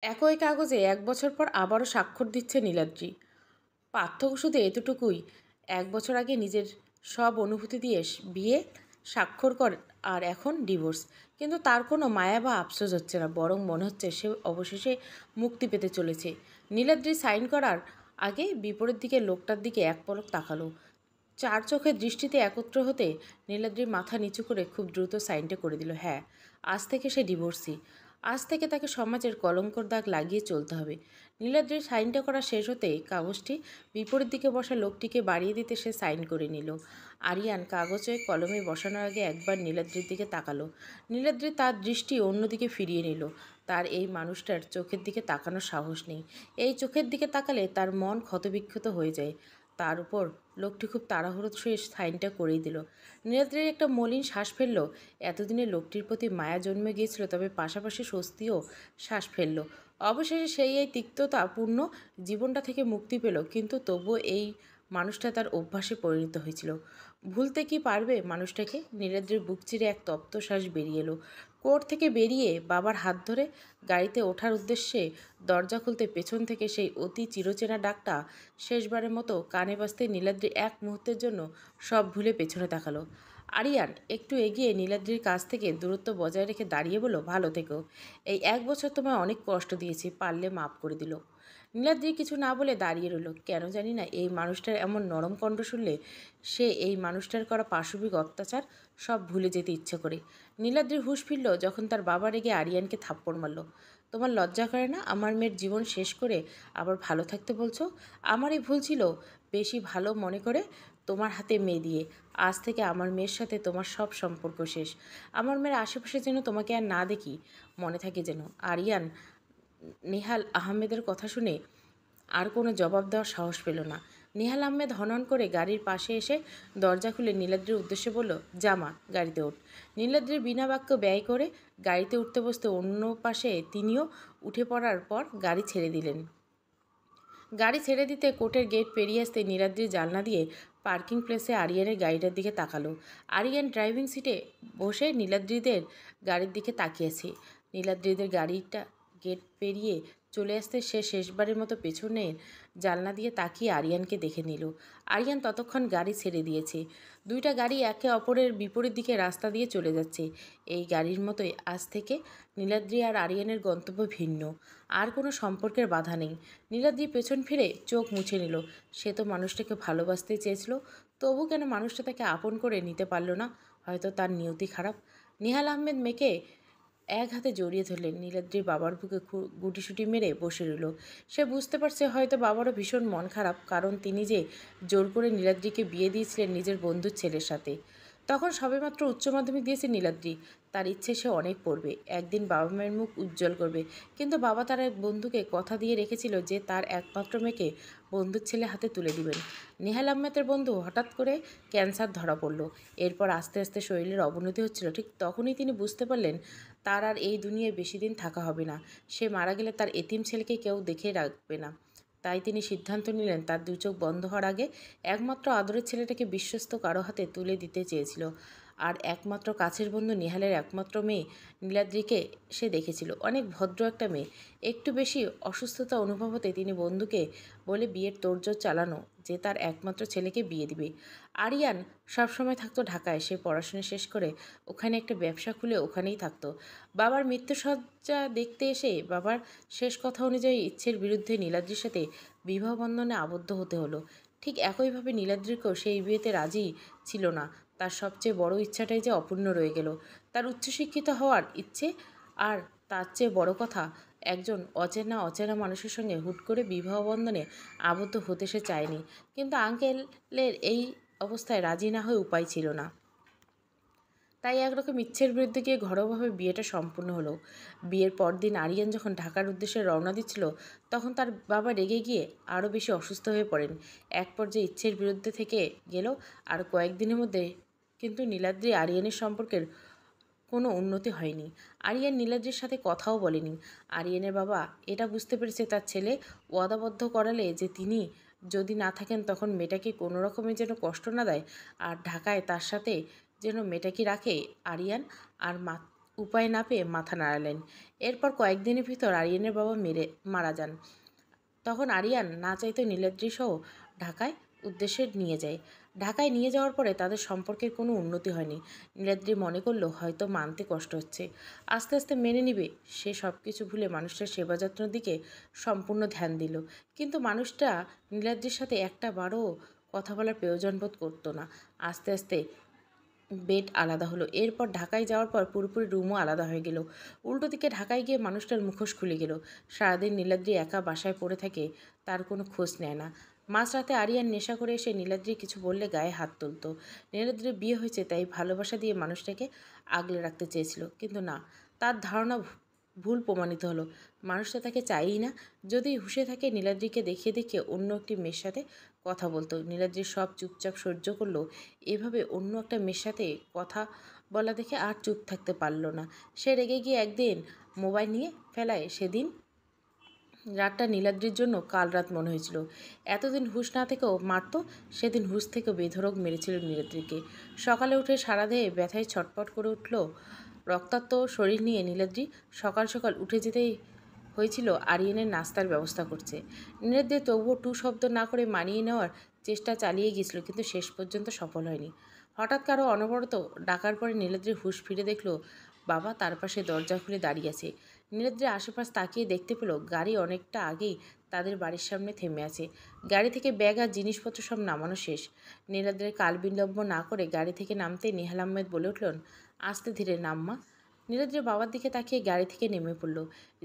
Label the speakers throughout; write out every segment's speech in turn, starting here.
Speaker 1: একই কাগজে ১ বছর পর আবারও স্বাক্ষর দিচ্ছে নীলাদ্রি। পার্থক্য শুধু এতটুকুই, ১ বছর আগে নিজের সব অনুভূতি দিয়ে বিয়ে স্বাক্ষর কর, আর এখন ডিভোর্স। কিন্তু তার কোনো মায়া বা আফসোস হচ্ছে না, বরং মনে হচ্ছে সে অবশেষে মুক্তি পেতে চলেছে। নীলাদ্রি সাইন করার আগে বিপরীত দিকে লোকটার দিকে এক পলক তাকালো। চার চোখের দৃষ্টিতে একত্র হতে নীলাদ্রির মাথা নিচু করে খুব দ্রুত সাইনটা করে দিল। হ্যাঁ, আজ থেকে সে ডিভোর্সি। আজ থেকে তাকে সমাজের কলঙ্কর দাগ লাগিয়ে চলতে হবে। নীলাদ্রির সাইনটা করা শেষ হতেই কাগজটি বিপরীত দিকে বসা লোকটিকে বাড়িয়ে দিতে সে সাইন করে নিল। আরিয়ান কাগজে কলমে বসানোর আগে একবার নীলাদ্রির দিকে তাকালো। নীলাদ্রি তার দৃষ্টি অন্যদিকে ফিরিয়ে নিল। তার এই মানুষটার চোখের দিকে তাকানোর সাহস নেই। এই চোখের দিকে তাকালে তার মন ক্ষতবিক্ষত হয়ে যায়। তার উপর লোকটি খুব তাড়াহুড়ো সে সাইনটা করেই দিল। নীলাদ্রির একটা মলিন শ্বাস ফেলল। এতদিনে লোকটির প্রতি মায়া জন্মে গিয়েছিল, তবে পাশাপাশি স্বস্তিও শ্বাস ফেলল। অবশেষে সেই এই তিক্ততাপূর্ণ জীবনটা থেকে মুক্তি পেল, কিন্তু তবুও এই মানুষটা তার অভ্যাসে পরিণত হয়েছিল। ভুলতে কি পারবে মানুষটাকে? নীলাদ্রির বুক চিরে এক তপ্ত শ্বাস বেরিয়ে এলো। কোর্ট থেকে বেরিয়ে বাবার হাত ধরে গাড়িতে ওঠার উদ্দেশ্যে দরজা খুলতে পেছন থেকে সেই অতি চিরচেনা ডাকটা শেষবারের মতো কানে বাজতে নীলাদ্রি এক মুহূর্তের জন্য সব ভুলে পেছনে তাকালো। আরিয়ান একটু এগিয়ে নীলাদ্রির কাছ থেকে দূরত্ব বজায় রেখে দাঁড়িয়ে বলল, ভালো থেকো। এই ১ বছর তোমায় অনেক কষ্ট দিয়েছি, পারলে মাফ করে দিল। নীলাদ্রি কিছু না বলে দাঁড়িয়ে রইল। কেন জানি না, এই মানুষটার এমন নরম কণ্ঠ শুনলে সে এই মানুষটার করা পাশবিক অত্যাচার সব ভুলে যেতে ইচ্ছে করে। নীলাদ্রির হুঁশ ফিরল যখন তার বাবা রেগে আরিয়ানকে থাপ্পড় মারল। তোমার লজ্জা করে না আমার মেয়ের জীবন শেষ করে আবার ভালো থাকতে বলছো? আমারই ভুল ছিল বেশি ভালো মনে করে তোমার হাতে মেয়ে দিয়ে। আজ থেকে আমার মেয়ের সাথে তোমার সব সম্পর্ক শেষ। আমার মেয়ের আশেপাশে যেন তোমাকে আর না দেখি, মনে থাকে যেন। আরিয়ান নেহাল আহমেদের কথা শুনে আর কোনো জবাব দেওয়ার সাহস পেল না। নেহাল আহমেদ হনহন করে গাড়ির পাশে এসে দরজা খুলে নীলাদ্রির উদ্দেশ্যে বলল, জামা গাড়িতে ওঠ। নীলাদ্রির বিনা বাক্য ব্যয় করে গাড়িতে উঠতে বসতে অন্য পাশে তিনিও উঠে পড়ার পর গাড়ি ছেড়ে দিলেন। গাড়ি ছেড়ে দিতে কোর্টের গেট পেরিয়ে আসতে নীলাদ্রির জানলা দিয়ে পার্কিং প্লেসে আরিয়ানের গাড়িটার দিকে তাকালো। আরিয়ান ড্রাইভিং সিটে বসে নীলাদ্রিদের গাড়ির দিকে তাকিয়েছে। নীলাদ্রিদের গাড়িটা গেট পেরিয়ে চলে আসতে সে শেষবারের মতো পেছনের জানলা দিয়ে তাকিয়ে আরিয়ানকে দেখে নিল। আরিয়ান ততক্ষণ গাড়ি ছেড়ে দিয়েছে। দুইটা গাড়ি একে অপরের বিপরীত দিকে রাস্তা দিয়ে চলে যাচ্ছে। এই গাড়ির মতোই আজ থেকে নীলাদ্রি আর আরিয়ানের গন্তব্য ভিন্ন। আর কোনো সম্পর্কের বাধা নেই। নীলাদ্রি পেছন ফিরে চোখ মুছে নিল। সে তো মানুষটাকে ভালোবাসতে চেয়েছিল, তবু কেন মানুষটা তাকে আপন করে নিতে পারল না? হয়তো তার নিয়তি খারাপ। নেহাল আহমেদ মেয়েকে এক হাতে জড়িয়ে ধরলেন। নীলাদ্রির বাবার বুকে গুটিসুটি মেরে বসে রইল। সে বুঝতে পারছে হয়তো বাবারও ভীষণ মন খারাপ, কারণ তিনি যে জোর করে নীলাদ্রিকে বিয়ে দিয়েছিলেন নিজের বন্ধুর ছেলের সাথে। তখন সবেমাত্র উচ্চ মাধ্যমিক দিয়েছে নীলাদ্রি। তার ইচ্ছে সে অনেক পড়বে, একদিন বাবা মায়ের মুখ উজ্জ্বল করবে। কিন্তু বাবা তার এক বন্ধুকে কথা দিয়ে রেখেছিল যে তার একমাত্র মেয়েকে বন্ধুর ছেলে হাতে তুলে দিবেন। নেহাল আহমেদের বন্ধু হঠাৎ করে ক্যান্সার ধরা পড়ল। এরপর আস্তে আস্তে শরীরের অবনতি হচ্ছিল। ঠিক তখনই তিনি বুঝতে পারলেন তার আর এই দুনিয়ায় বেশি দিন থাকা হবে না। সে মারা গেলে তার এতিম ছেলেকে কেউ দেখে রাখবে না। তাই তিনি সিদ্ধান্ত নিলেন তার দু চোখ বন্ধ হওয়ার আগে একমাত্র আদরের ছেলেটাকে বিশ্বস্ত কারো হাতে তুলে দিতে চেয়েছিল। আর একমাত্র কাছের বন্ধু নেহালের একমাত্র মেয়ে নীলাদ্রিকে সে দেখেছিল অনেক ভদ্র একটা মেয়ে। একটু বেশি অসুস্থতা অনুভব হতে তিনি বন্ধুকে বলে বিয়ের তোড়জোড় চালানো যে তার একমাত্র ছেলেকে বিয়ে দিবে। আরিয়ান সবসময় থাকতো ঢাকায়। সে পড়াশোনা শেষ করে ওখানে একটা ব্যবসা খুলে ওখানেই থাকতো। বাবার মৃত্যুশয্যা দেখতে এসে বাবার শেষ কথা অনুযায়ী ইচ্ছের বিরুদ্ধে নীলাদ্রির সাথে বিবাহ বন্ধনে আবদ্ধ হতে হলো। ঠিক একইভাবে নীলাদ্রিকেও সেই বিয়েতে রাজি ছিল না। তার সবচেয়ে বড় ইচ্ছাটাই যে অপূর্ণ রয়ে গেল, তার উচ্চশিক্ষিত হওয়ার ইচ্ছে। আর তার চেয়ে বড় কথা, একজন অচেনা মানুষের সঙ্গে হুট করে বিবাহ বন্ধনে আবদ্ধ হতে সে চায়নি। কিন্তু আঙ্কেলের এই অবস্থায় রাজি না হয়ে উপায় ছিল না। তাই একরকম ইচ্ছের বিরুদ্ধে গিয়ে ঘরোয়াভাবে বিয়েটা সম্পূর্ণ হলো। বিয়ের পরদিন আরিয়ান যখন ঢাকার উদ্দেশ্যে রওনা দিচ্ছিল, তখন তার বাবা রেগে গিয়ে আরও বেশি অসুস্থ হয়ে পড়েন। এক পর্যায়ে ইচ্ছের বিরুদ্ধে থেকে গেল। আর কয়েকদিনের মধ্যে কিন্তু নীলাদ্রি আরিয়ানের সম্পর্কের কোনো উন্নতি হয়নি। আরিয়ান নীলাদ্রির সাথে কথাও বলেনি। আরিয়ানের বাবা এটা বুঝতে পেরেছে তার ছেলে ওয়াদাবদ্ধ করালে যে তিনি যদি না থাকেন তখন মেয়েটাকে কোনো রকমে যেন কষ্ট না দেয়, আর ঢাকায় তার সাথে যেন মেয়েটাকে রাখে। আরিয়ান আর উপায় না পেয়ে মাথা নাড়ালেন। এরপর কয়েকদিনের ভিতর আরিয়ানের বাবা মারা যান। তখন আরিয়ান না চাইতেও নীলাদ্রি সহ ঢাকায় উদ্দেশ্যে নিয়ে যায়। ঢাকায় নিয়ে যাওয়ার পরে তাদের সম্পর্কের কোনো উন্নতি হয়নি। নীলাদ্রি মনে করলো হয়তো মানতে কষ্ট হচ্ছে, আস্তে আস্তে মেনে নিবে। সে সব কিছু ভুলে মানুষটার সেবা যত্নের দিকে সম্পূর্ণ ধ্যান দিল। কিন্তু মানুষটা নীলাদ্রির সাথে একটা বারও কথা বলার প্রয়োজন বোধ করতো না। আস্তে আস্তে বেড আলাদা হলো। এরপর ঢাকায় যাওয়ার পর পুরোপুরি রুমও আলাদা হয়ে গেল। উল্টো দিকে ঢাকায় গিয়ে মানুষটার মুখোশ খুলে গেল। সারাদিন নীলাদ্রি একা বাসায় পড়ে থাকে, তার কোনো খোঁজ নেয় না। মাঝরাতে আরিয়ান নেশা করে এসে নীলাদ্রি কিছু বললে গায়ে হাত তুলত। নীলাদ্রির বিয়ে হয়েছে তাই ভালোবাসা দিয়ে মানুষটাকে আগলে রাখতে চেয়েছিল, কিন্তু না, তার ধারণা ভুল প্রমাণিত হলো। মানুষটা তাকে চায়ই না। যদি হুঁশে থাকে নীলাদ্রিকে দেখিয়ে দেখিয়ে অন্য একটি মেয়ের সাথে কথা বলতো। নীলাদ্রি সব চুপচাপ সহ্য করলো। এভাবে অন্য একটা মেয়ের সাথে কথা বলা দেখে আর চুপ থাকতে পারল না। সে রেগে গিয়ে একদিন মোবাইল নিয়ে ফেলায়। সেদিন রাতটা নীলাদ্রির জন্য কাল রাত মনে হয়েছিল। এতদিন হুঁশ না থেকেও মারত, সেদিন হুঁশ থেকেও বেধড়ক মেরেছিল নীলাদ্রিকে। সকালে উঠে সারা দেহে ব্যথায় ছটপট করে উঠল। রক্তাক্ত শরীর নিয়ে নীলাদ্রি সকাল সকাল উঠে যেতেই হয়েছিল আরিয়ানের নাস্তার ব্যবস্থা করছে। নীলাদ্রি তবুও টু শব্দ না করে মানিয়ে নেওয়ার চেষ্টা চালিয়ে গিয়েছিল, কিন্তু শেষ পর্যন্ত সফল হয়নি। হঠাৎ কারো অনবরত ডাকার পরে নীলাদ্রির হুঁশ ফিরে দেখল বাবা তার পাশে দরজা খুলে দাঁড়িয়ে আছে। নীলাদ্রি আশেপাশ তাকিয়ে দেখতে পেল গাড়ি অনেকটা আগেই তাদের বাড়ির সামনে থেমে আছে। গাড়ি থেকে ব্যাগ আর জিনিসপত্র সব নামানো শেষ। নীলাদ্রির কাল বিলম্ব না করে গাড়ি থেকে নামতেই নেহাল আহমেদ বলে উঠলেন, আস্তে ধীরে নাম্মা। নীলাদ্রি বাবার দিকে তাকিয়ে গাড়ি থেকে নেমে পড়ল।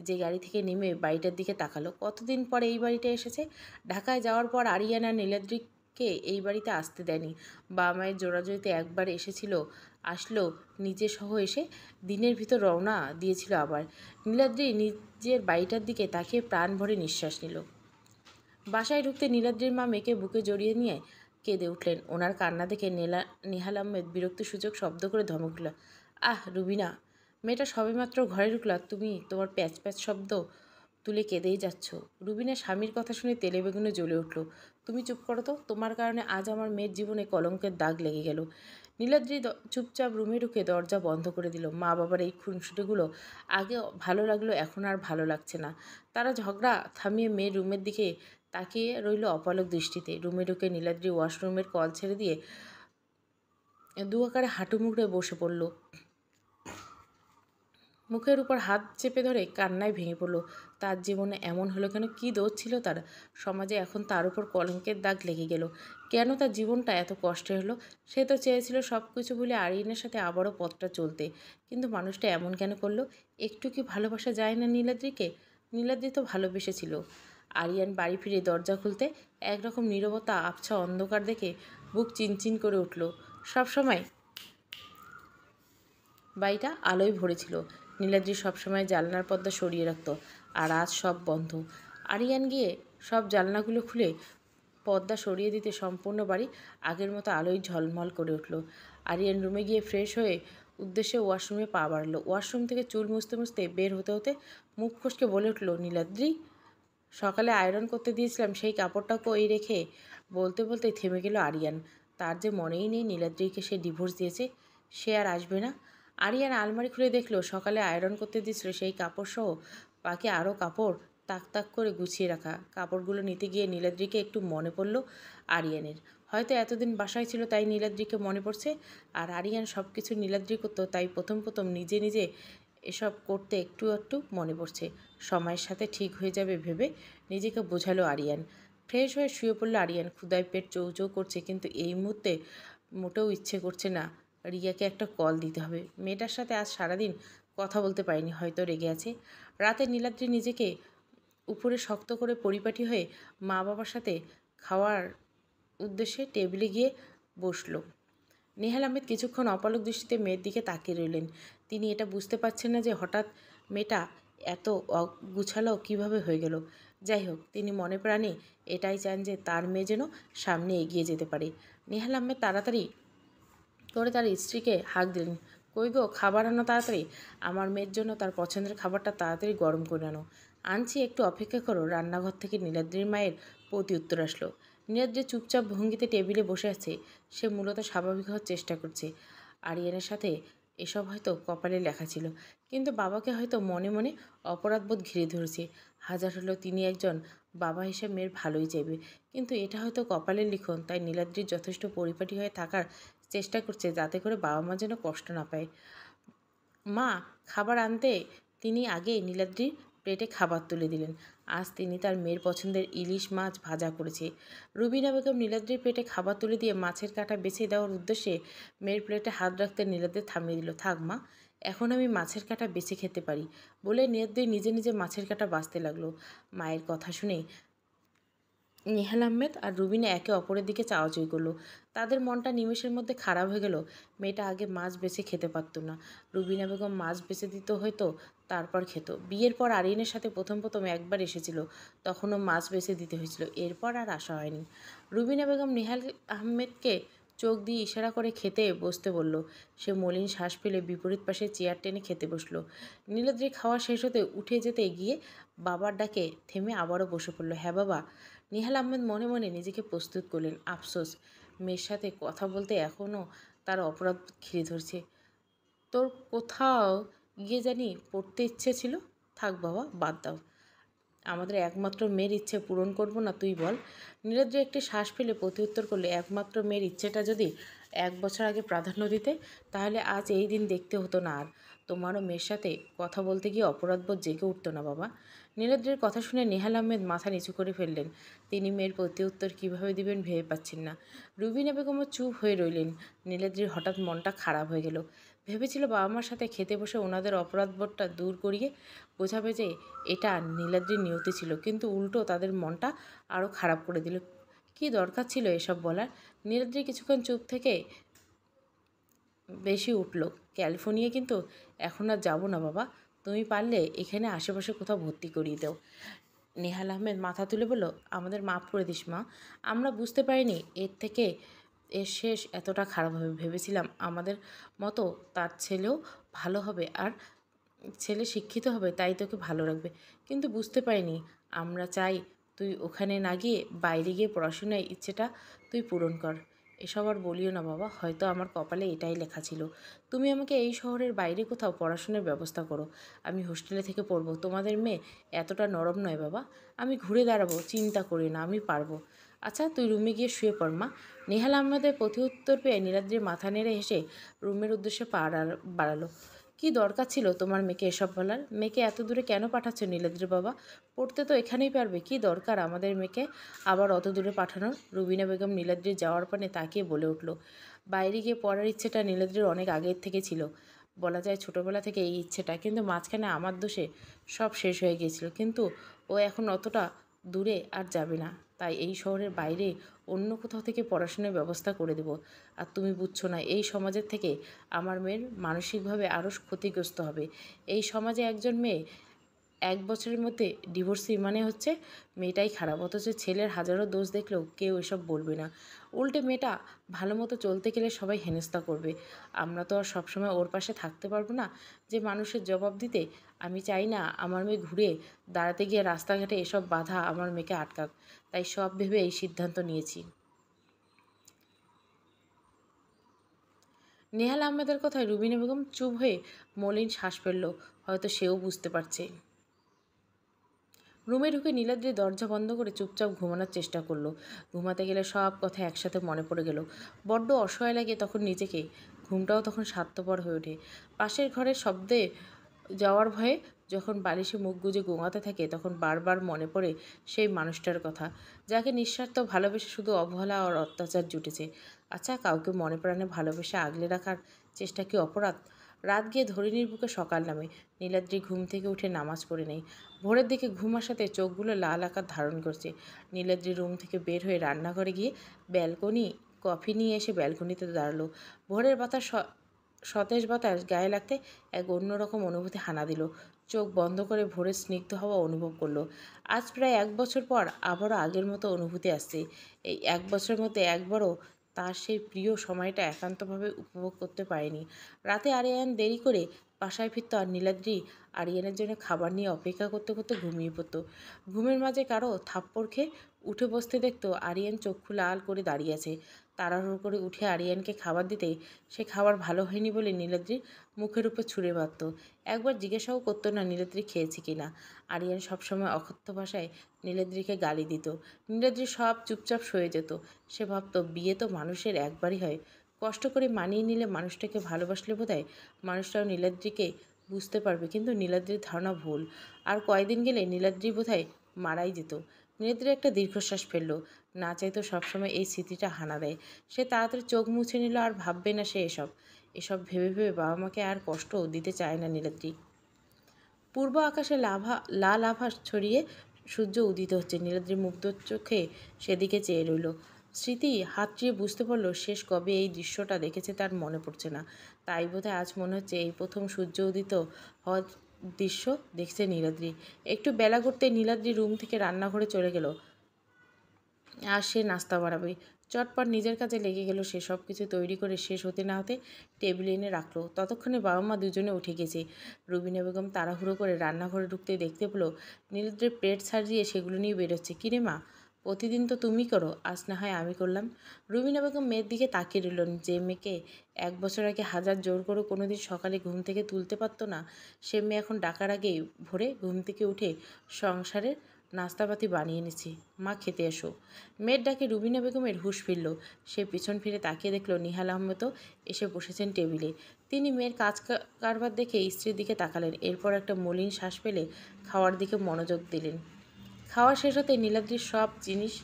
Speaker 1: যে গাড়ি থেকে নেমে বাড়িটার দিকে তাকালো। কতদিন পরে এই বাড়িটা এসেছে। ঢাকায় যাওয়ার পর আরিয়ানা নীলাদ্রিকে এই বাড়িতে আসতে দেয়নি। বাবা মায়ের জোড়াজড়িতে একবার এসেছিল, আসলো নিজে সহ এসে দিনের ভিতর রওনা দিয়েছিল আবার। নীলাদ্রি নিজের বাড়িটার দিকে তাকিয়ে প্রাণ ভরে নিঃশ্বাস নিল। বাসায় ঢুকতে নীলাদ্রির মা মেয়েকে বুকে জড়িয়ে নিয়ে কেঁদে উঠলেন। ওনার কান্না দেখে নেহাল আহমেদ বিরক্তিসূচক শব্দ করে ধমক দিল, আহ রুবিনা, মেয়েটা সবেমাত্র ঘরে ঢুকলা, তুমি তোমার প্যাচ প্যাচ শব্দ তুলে কেঁদেই যাচ্ছ। রুবিনা স্বামীর কথা শুনে তেলে বেগুনে জ্বলে উঠল। তুমি চুপ করো তো, তোমার কারণে আজ আমার মেয়ের জীবনে কলঙ্কের দাগ লেগে গেল। নীলাদ্রি চুপচাপ রুমে ঢুকে দরজা বন্ধ করে দিল। মা বাবার এই খুনসুটিগুলো আগে ভালো লাগলো, এখন আর ভালো লাগছে না। তারা ঝগড়া থামিয়ে মেয়ের রুমের দিকে তাকিয়ে রইল অপলক দৃষ্টিতে। রুমে ঢুকে নীলাদ্রি ওয়াশরুমের কল ছেড়ে দিয়ে দু আকারে হাঁটু মুড়ে বসে পড়ল। মুখের উপর হাত চেপে ধরে কান্নায় ভেঙে পড়ল। তার জীবনে এমন হলো কেন? কী দোষ ছিল তার? সমাজে এখন তার উপর কলঙ্কের দাগ লেগে গেল। কেন তার জীবনটা এত কষ্টের হলো? সে তো চেয়েছিল সব কিছু ভুলে আরিয়ানের সাথে আবারও পথটা চলতে, কিন্তু মানুষটা এমন কেন করলো? একটু কি ভালোবাসা যায় না নীলাদ্রিকে? নীলাদ্রি তো ভালোবেসেছিল। আরিয়ান বাড়ি ফিরে দরজা খুলতে একরকম নীরবতা, আবছা অন্ধকার দেখে বুক চিনচিন করে উঠল। সবসময় বাড়িটা আলোয় ভরেছিল। নীলাদ্রি সবসময় জানলার পর্দা সরিয়ে রাখত, আর আজ সব বন্ধ। আরিয়ান গিয়ে সব জানলাগুলো খুলে পর্দা সরিয়ে দিতে সম্পূর্ণ বাড়ি আগের মতো আলোয় ঝলমল করে উঠল। আরিয়ান রুমে গিয়ে ফ্রেশ হয়ে উদ্দেশ্যে ওয়াশরুমে পা বাড়ালো। ওয়াশরুম থেকে চুল মুছতে মুছতে বের হতে হতে মুখ ফসকে বলে উঠল, নীলাদ্রি, সকালে আয়রন করতে দিয়েছিলাম সেই কাপড়টা কই রেখে? বলতে বলতে থেমে গেল আরিয়ান। তার যে মনেই নেই নীলাদ্রিকে সে ডিভোর্স দিয়েছে, সে আর আসবে না। আরিয়ান আলমারি খুলে দেখলো সকালে আয়রন করতে দিয়েছিল সেই কাপড়সহ বাকি আরও কাপড় তাক তাক করে গুছিয়ে রাখা। কাপড়গুলো নিতে গিয়ে নীলাদ্রিকে একটু মনে পড়ল আরিয়ানের। হয়তো এতদিন বাসায় ছিল তাই নীলাদ্রিকে মনে পড়ছে। আর আরিয়ান সব কিছু নীলাদ্রি করতো, তাই প্রথম প্রথম নিজে নিজে এসব করতে একটু একটু মনে পড়ছে। সময়ের সাথে ঠিক হয়ে যাবে ভেবে নিজেকে বোঝালো আরিয়ান। ফ্রেশ হয়ে শুয়ে পড়লো আরিয়ান। ক্ষুধায় পেট চৌচৌ করছে, কিন্তু এই মুহূর্তে মোটেও ইচ্ছে করছে না। রিয়াকে একটা কল দিতে হবে। মেয়েটার সাথে আজ সারাদিন কথা বলতে পারিনি, হয়তো রেগে আছে। রাতে নীলাদ্রি নিজেকে উপরে শক্ত করে পরিপাটি হয়ে মা বাবার সাথে খাওয়ার উদ্দেশ্যে টেবিলে গিয়ে বসলো। নেহাল আহমেদ কিছুক্ষণ অপলক দৃষ্টিতে মেয়ের দিকে তাকিয়ে রইলেন। তিনি এটা বুঝতে পারছেন না যে হঠাৎ মেয়েটা এত অগুছালো কীভাবে হয়ে গেল। যাই হোক, তিনি মনে প্রাণে এটাই চান যে তার মেয়ে যেন সামনে এগিয়ে যেতে পারে। নেহাল আহমেদ তাড়াতাড়ি করে তার স্ত্রীকে হাঁক দিলেন, কই গো, খাবার আনো তাড়াতাড়ি। আমার মেয়ের জন্য তার পছন্দের খাবারটা তাড়াতাড়ি গরম করে আনো। আনছি, একটু অপেক্ষা করো। রান্নাঘর থেকে নীলাদ্রির মায়ের প্রতি উত্তর আসলো। নীলাদ্রি চুপচাপ ভঙ্গিতে টেবিলে বসে আছে। সে মূলত স্বাভাবিক হওয়ার চেষ্টা করছে। আরিয়ানের সাথে এসব হয়তো কপালে লেখা ছিল, কিন্তু বাবাকে হয়তো মনে মনে অপরাধবোধ ঘিরে ধরেছে। হাজার হলেও তিনি একজন বাবা হিসেবে মেয়ের ভালোই চাইবে, কিন্তু এটা হয়তো কপালের লিখন। তাই নীলাদ্রির যথেষ্ট পরিপাটি হয়ে থাকার চেষ্টা করছে, যাতে করে বাবা মা যেন কষ্ট না পায়। মা, খাবার আনতে তিনি আগে নীলাদ্রির প্লেটে খাবার তুলে দিলেন। আজ তিনি তার মেয়ের পছন্দের ইলিশ মাছ ভাজা করেছে। রুবিনা বেগম নীলাদ্রির প্লেটে খাবার তুলে দিয়ে মাছের কাঁটা বেছে দেওয়ার উদ্দেশ্যে মেয়ের প্লেটে হাত রাখতে নীলাদ্রি থামিয়ে দিল। থাক মা, এখন আমি মাছের কাঁটা বেছে খেতে পারি বলে নীলাদ্রি নিজে নিজে মাছের কাঁটা বাছতে লাগলো। মায়ের কথা শুনে নেহাল আহমেদ আর রুবিনা একে অপরের দিকে চাওয়াচুই করলো। তাদের মনটা নিমেষের মধ্যে খারাপ হয়ে গেল। মেয়েটা আগে মাছ বেছে খেতে পারতো না। রুবিনা বেগম মাছ বেছে দিত হয়তো, তারপর খেত। বিয়ের পর আরিয়ানের সাথে প্রথম প্রথম একবার এসেছিল, তখনও মাছ বেছে দিতে হয়েছিল। এরপর আর আসা হয়নি। রুবিনা বেগম নেহাল আহমেদকে চোখ দিয়ে ইশারা করে খেতে বসতে বলল। সে মলিন শ্বাস ফেলে বিপরীত পাশে চেয়ার টেনে খেতে বসলো। নীলাদ্রি খাওয়া শেষ হতে উঠে যেতে গিয়ে বাবার ডাকে থেমে আবারও বসে পড়ল। হ্যাঁ বাবা। নেহাল আহমেদ মনে মনে নিজেকে প্রস্তুত করলেন। আফসোস, মেয়ের সাথে কথা বলতে এখনও তার অপরাধ ঘিরে ধরছে। তোর কোথাও গিয়ে জানি পড়তে ইচ্ছে ছিল? থাক বাবা, বাদ দাও। আমাদের একমাত্র মেয়ের ইচ্ছে পূরণ করব না, তুই বল। নীলাদ্রি একটি শ্বাস ফেলে প্রত্যুত্তর করলে, একমাত্র মেয়ের ইচ্ছেটা যদি 1 বছর আগে প্রাধান্য দিতে, তাহলে আজ এই দিন দেখতে হতো না। আর তোমারও মেয়ের সাথে কথা বলতে গিয়ে অপরাধবোধ জেগে উঠতো না বাবা। নীলাদ্রির কথা শুনে নেহাল আহমেদ মাথা নিচু করে ফেললেন। তিনি মেয়ের প্রত্যুত্তর কীভাবে দিবেন ভেবে পাচ্ছেন না। রুবিনা বেগমও চুপ হয়ে রইলেন। নীলাদ্রির হঠাৎ মনটা খারাপ হয়ে গেল। ভেবেছিল বাবা মার সাথে খেতে বসে ওনাদের অপরাধবোধটা দূর করিয়ে বোঝাবে যে এটা নীলাদ্রির নিয়তি ছিল, কিন্তু উল্টো তাদের মনটা আরও খারাপ করে দিল। কী দরকার ছিল এসব বলার? নীলাদ্রি কিছুক্ষণ চুপ থেকে বেশি উঠল। ক্যালিফোর্নিয়া কিন্তু এখন আর যাবো না বাবা। তুমি পারলে এখানে আশেপাশে কোথাও ভর্তি করিয়ে দাও। নেহাল আহমেদ মাথা তুলে বলল, আমাদের মাফ করে দিস মা। আমরা বুঝতে পারিনি এর শেষ এতটা খারাপ হবে। ভেবেছিলাম আমাদের মতো তার ছেলেও ভালো হবে, আর ছেলে শিক্ষিত হবে, তাই তোকে ভালো রাখবে। কিন্তু বুঝতে পারিনি আমরা চাই তুই ওখানে না গিয়ে বাইরে গিয়ে পড়াশোনার ইচ্ছেটা তুই পূরণ কর। এসব আর বলিও না বাবা, হয়তো আমার কপালে এটাই লেখা ছিল। তুমি আমাকে এই শহরের বাইরে কোথাও পড়াশোনার ব্যবস্থা করো। আমি হোস্টেলে থেকে পড়বো। তোমাদের মেয়ে এতটা নরম নয় বাবা। আমি ঘুরে দাঁড়াবো, চিন্তা করি না, আমি পারবো। আচ্ছা, তুই রুমে গিয়ে শুয়ে পড় মা। নেহাল আহমেদের প্রতি উত্তর পেয়ে নীলাদ্রির মাথা নেড়ে হেসে রুমের উদ্দেশ্যে পা বাড়ালো। কি দরকার ছিল তোমার মেয়েকে এসব বলার? মেয়েকে এত দূরে কেন পাঠাচ্ছ নীলাদ্রি বাবা? পড়তে তো এখানেই পারবে। কি দরকার আমাদের মেয়েকে আবার অত দূরে পাঠানোর? রুবিনা বেগম নীলাদ্রির যাওয়ার পানে তাকিয়ে বলে উঠল। বাইরে গিয়ে পড়ার ইচ্ছেটা নীলাদ্রির অনেক আগের থেকে ছিল। বলা যায় ছোটোবেলা থেকে এই ইচ্ছেটা, কিন্তু মাঝখানে আমার দোষে সব শেষ হয়ে গিয়েছিল। কিন্তু ও এখন অতটা দূরে আর যাবে না। তাই এই শহরের বাইরে অন্য কোথাও থেকে পড়াশোনার ব্যবস্থা করে দেব। আর তুমি বুঝছো না, এই সমাজের থেকে আমার মেয়ের মানসিকভাবে আরও ক্ষতিগ্রস্ত হবে। এই সমাজে একজন মেয়ে 1 বছরের মধ্যে ডিভোর্সি মানে হচ্ছে মেয়েটাই খারাপ। অথচ ছেলের হাজারো দোষ দেখলেও কেউ এসব বলবে না। উল্টে মেয়েটা ভালো মতো চলতে গেলে সবাই হেনস্থা করবে। আমরা তো আর সবসময় ওর পাশে থাকতে পারবো না যে মানুষের জবাব দিতে। আমি চাই না আমার মেয়ে ঘুরে দাঁড়াতে গিয়ে রাস্তাঘাটে এসব বাধা আমার মেয়েকে আটকাক। তাই সব ভেবে এই সিদ্ধান্ত নিয়েছি। নেহাল আহমেদের কথায় রুবিনা বেগম চুপ হয়ে মলিন শ্বাস ফেলল। হয়তো সেও বুঝতে পারছে। রুমে ঢুকে নীলাদ্রি দরজা বন্ধ করে চুপচাপ ঘুমানোর চেষ্টা করলো। ঘুমাতে গেলে সব কথা একসাথে মনে পড়ে গেল। বড্ড অসহায় লাগে তখন নিজেকে। ঘুমটাও তখন স্বার্থপর হয়ে ওঠে। পাশের ঘরের শব্দে যাওয়ার ভয়ে যখন বালিশে মুখ গুজে ঘুমাতে থাকে, তখন বারবার মনে পড়ে সেই মানুষটার কথা, যাকে নিঃস্বার্থ ভালোবেসে শুধু অবহেলা আর অত্যাচার জুটেছে। আচ্ছা, কাউকে মনে প্রাণে ভালোবেসে আগলে রাখার চেষ্টা কি অপরাধ? রাত গিয়ে ধরিনীর বুকে সকাল নামে। নীলাদ্রি ঘুম থেকে উঠে নামাজ পড়ে নেয়। ভোরের দিকে ঘুম আসাতে চোখগুলো লাল আকার ধারণ করছে। নীলাদ্রি রুম থেকে বের হয়ে রান্নাঘরে গিয়ে কফি নিয়ে এসে ব্যালকনিতে দাঁড়ালো। ভোরের সতেজ বাতাস গায়ে লাগতে এক অন্যরকম অনুভূতি হানা দিল। চোখ বন্ধ করে ভোরের স্নিগ্ধ হাওয়া অনুভব করলো। আজ প্রায় 1 বছর পর আবারও আগের মতো অনুভূতি আসছে। এই 1 বছরের মধ্যে একবারও তার সেই প্রিয় সময়টা একান্তভাবে উপভোগ করতে পারেনি। রাতে আরিয়ান দেরি করে বাসায় ফিরত, আর নীলাদ্রি আরিয়ানের জন্য খাবার নিয়ে অপেক্ষা করতে করতে ঘুমিয়ে পড়তো। ঘুমের মাঝে কারো থাপ্পড় খেয়ে উঠে বসতে দেখতো আরিয়ান চক্ষু লাল করে দাঁড়িয়ে আছে। তাড়াহুড়ো করে উঠে আরিয়ানকে খাবার দিতেই সে খাবার ভালো হয়নি বলে নীলাদ্রির মুখের উপর ছুঁড়ে মারত। একবার জিজ্ঞাসাও করতো না নীলাদ্রি খেয়েছে কিনা। আরিয়ান সবসময় অকথ্য ভাষায় নীলাদ্রিকে গালি দিত। নীলাদ্রি সব চুপচাপ সয়ে যেত। সে ভাবত বিয়ে তো মানুষের একবারই হয়, কষ্ট করে মানিয়ে নিলে মানুষটাকে ভালোবাসলে বোধহয় মানুষটাও নীলাদ্রিকে বুঝতে পারবে। কিন্তু নীলাদ্রির ধারণা ভুল। আর কয়দিন গেলে নীলাদ্রি বোধহয় মারাই যেত। নীলাদ্রি একটা দীর্ঘশ্বাস ফেলল। না চাইতো সবসময় এই স্মৃতিটা হানা দেয়। সে তাড়াতাড়ি চোখ মুছে নিল। আর ভাববে না সে এসব ভেবে ভেবে বাবা মাকে আর কষ্ট দিতে চায় না নীলাদ্রি। পূর্ব আকাশে লাল আভাস ছড়িয়ে সূর্য উদিত হচ্ছে। নীলাদ্রি মুগ্ধ চোখে সেদিকে চেয়ে রইল। স্মৃতি হাতড়িয়ে বুঝতে পারল শেষ কবে এই দৃশ্যটা দেখেছে তার মনে পড়ছে না। তাই বোধহয় আজ মনে হচ্ছে এই প্রথম সূর্য উদিত হওয়ার দৃশ্য দেখছে নীলাদ্রি। একটু বেলা করতে নীলাদ্রি রুম থেকে রান্নাঘরে চলে গেল। আর সে নাস্তা বানাবে। চটপট নিজের কাজে লেগে গেল। সে সব কিছু তৈরি করে শেষ হতে না হতে টেবিলে এনে রাখলো। ততক্ষণে বাবা মা দুজনে উঠে গেছে। রুবিনা বেগম তাড়াহুড়ো করে রান্নাঘরে ঢুকতে দেখতে পেল নীলাদ্রির প্লেট সাজিয়ে সেগুলো নিয়ে বেরোচ্ছে। কিরে মা, প্রতিদিন তো তুমি করো, আজ না হয় আমি করলাম। রুবিনা বেগম মেয়ের দিকে তাকিয়ে রইলেন। যে মেয়েকে 1 বছর আগে হাজার জোর করে কোনোদিন সকালে ঘুম থেকে তুলতে পারত না, সে মেয়ে এখন ডাকার আগেই ভোরে ঘুম থেকে উঠে সংসারের নাস্তাপাতি বানিয়ে এনেছে। মা খেতে এসো। মেয়ের ডাকে রুবিনা বেগমের হুঁশ ফিরল। সে পিছন ফিরে তাকিয়ে দেখল নিহাল আহমেদও এসে বসেছেন টেবিলে। তিনি মেয়ের কাজ কারবার দেখে স্ত্রীর দিকে তাকালেন। এরপর একটা মলিন শ্বাস ফেলে খাওয়ার দিকে মনোযোগ দিলেন। খাওয়া শেষ হতে নীলাদ্রির সব জিনিস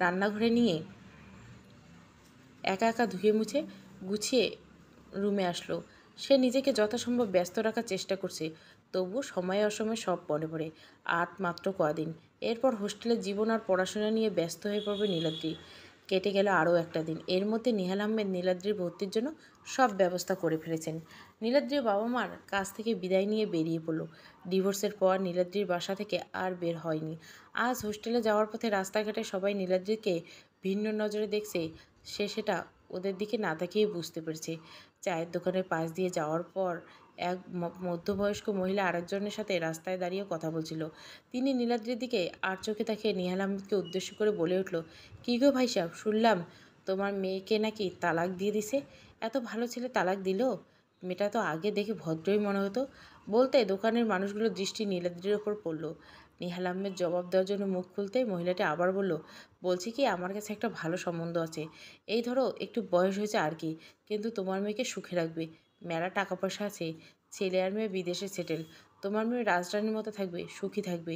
Speaker 1: রান্নাঘরে নিয়ে একা একা ধুয়ে মুছে গুছিয়ে রুমে আসলো। সে নিজেকে যথাসম্ভব ব্যস্ত রাখার চেষ্টা করছে, তবুও সময়ে অসময়ে সব মনে পড়ে। আর মাত্র কদিন, এরপর হোস্টেলের জীবন আর পড়াশোনা নিয়ে ব্যস্ত হয়ে পড়বে নীলাদ্রি। কেটে গেল আরও একটা দিন। এর মধ্যে নিহাল আহমেদ নীলাদ্রির ভর্তির জন্য সব ব্যবস্থা করে ফেলেছেন। নীলাদ্রির বাবা মার কাছ থেকে বিদায় নিয়ে বেরিয়ে পড়ল। ডিভোর্সের পর নীলাদ্রির বাসা থেকে আর বের হয়নি। আজ হোস্টেলে যাওয়ার পথে রাস্তাঘাটে সবাই নীলাদ্রিকে ভিন্ন নজরে দেখছে। সে সেটা ওদের দিকে না তাকিয়ে বুঝতে পেরেছে। চায়ের দোকানের পাশ দিয়ে যাওয়ার পর এক মধ্যবয়স্ক মহিলা আরেকজনের সাথে রাস্তায় দাঁড়িয়ে কথা বলছিল। তিনি নীলাদ্রির দিকে আর চোখে তাকিয়ে নিহাল আহমেদকে উদ্দেশ্য করে বলে উঠল, কী গো ভাই সাহেব, শুনলাম তোমার মেয়েকে নাকি তালাক দিয়ে দিছে। এত ভালো ছেলে তালাক দিল? মেয়েটা তো আগে দেখে ভদ্রই মনে হতো। বলতে দোকানের মানুষগুলোর দৃষ্টি নীলাদ্রির ওপর পড়ল। নিহাল আহমেদ জবাব দেওয়ার জন্য মুখ খুলতে মহিলাটি আবার বলল, বলছি কি, আমার কাছে একটা ভালো সম্বন্ধ আছে। এই ধরো একটু বয়স হয়েছে আর কি, কিন্তু তোমার মেয়েকে সুখে রাখবে। মেলা টাকা পয়সা আছে। ছেলে আর মেয়ে বিদেশে সেটেল। তোমার মেয়ে রাজরানীর মতো থাকবে, সুখী থাকবে।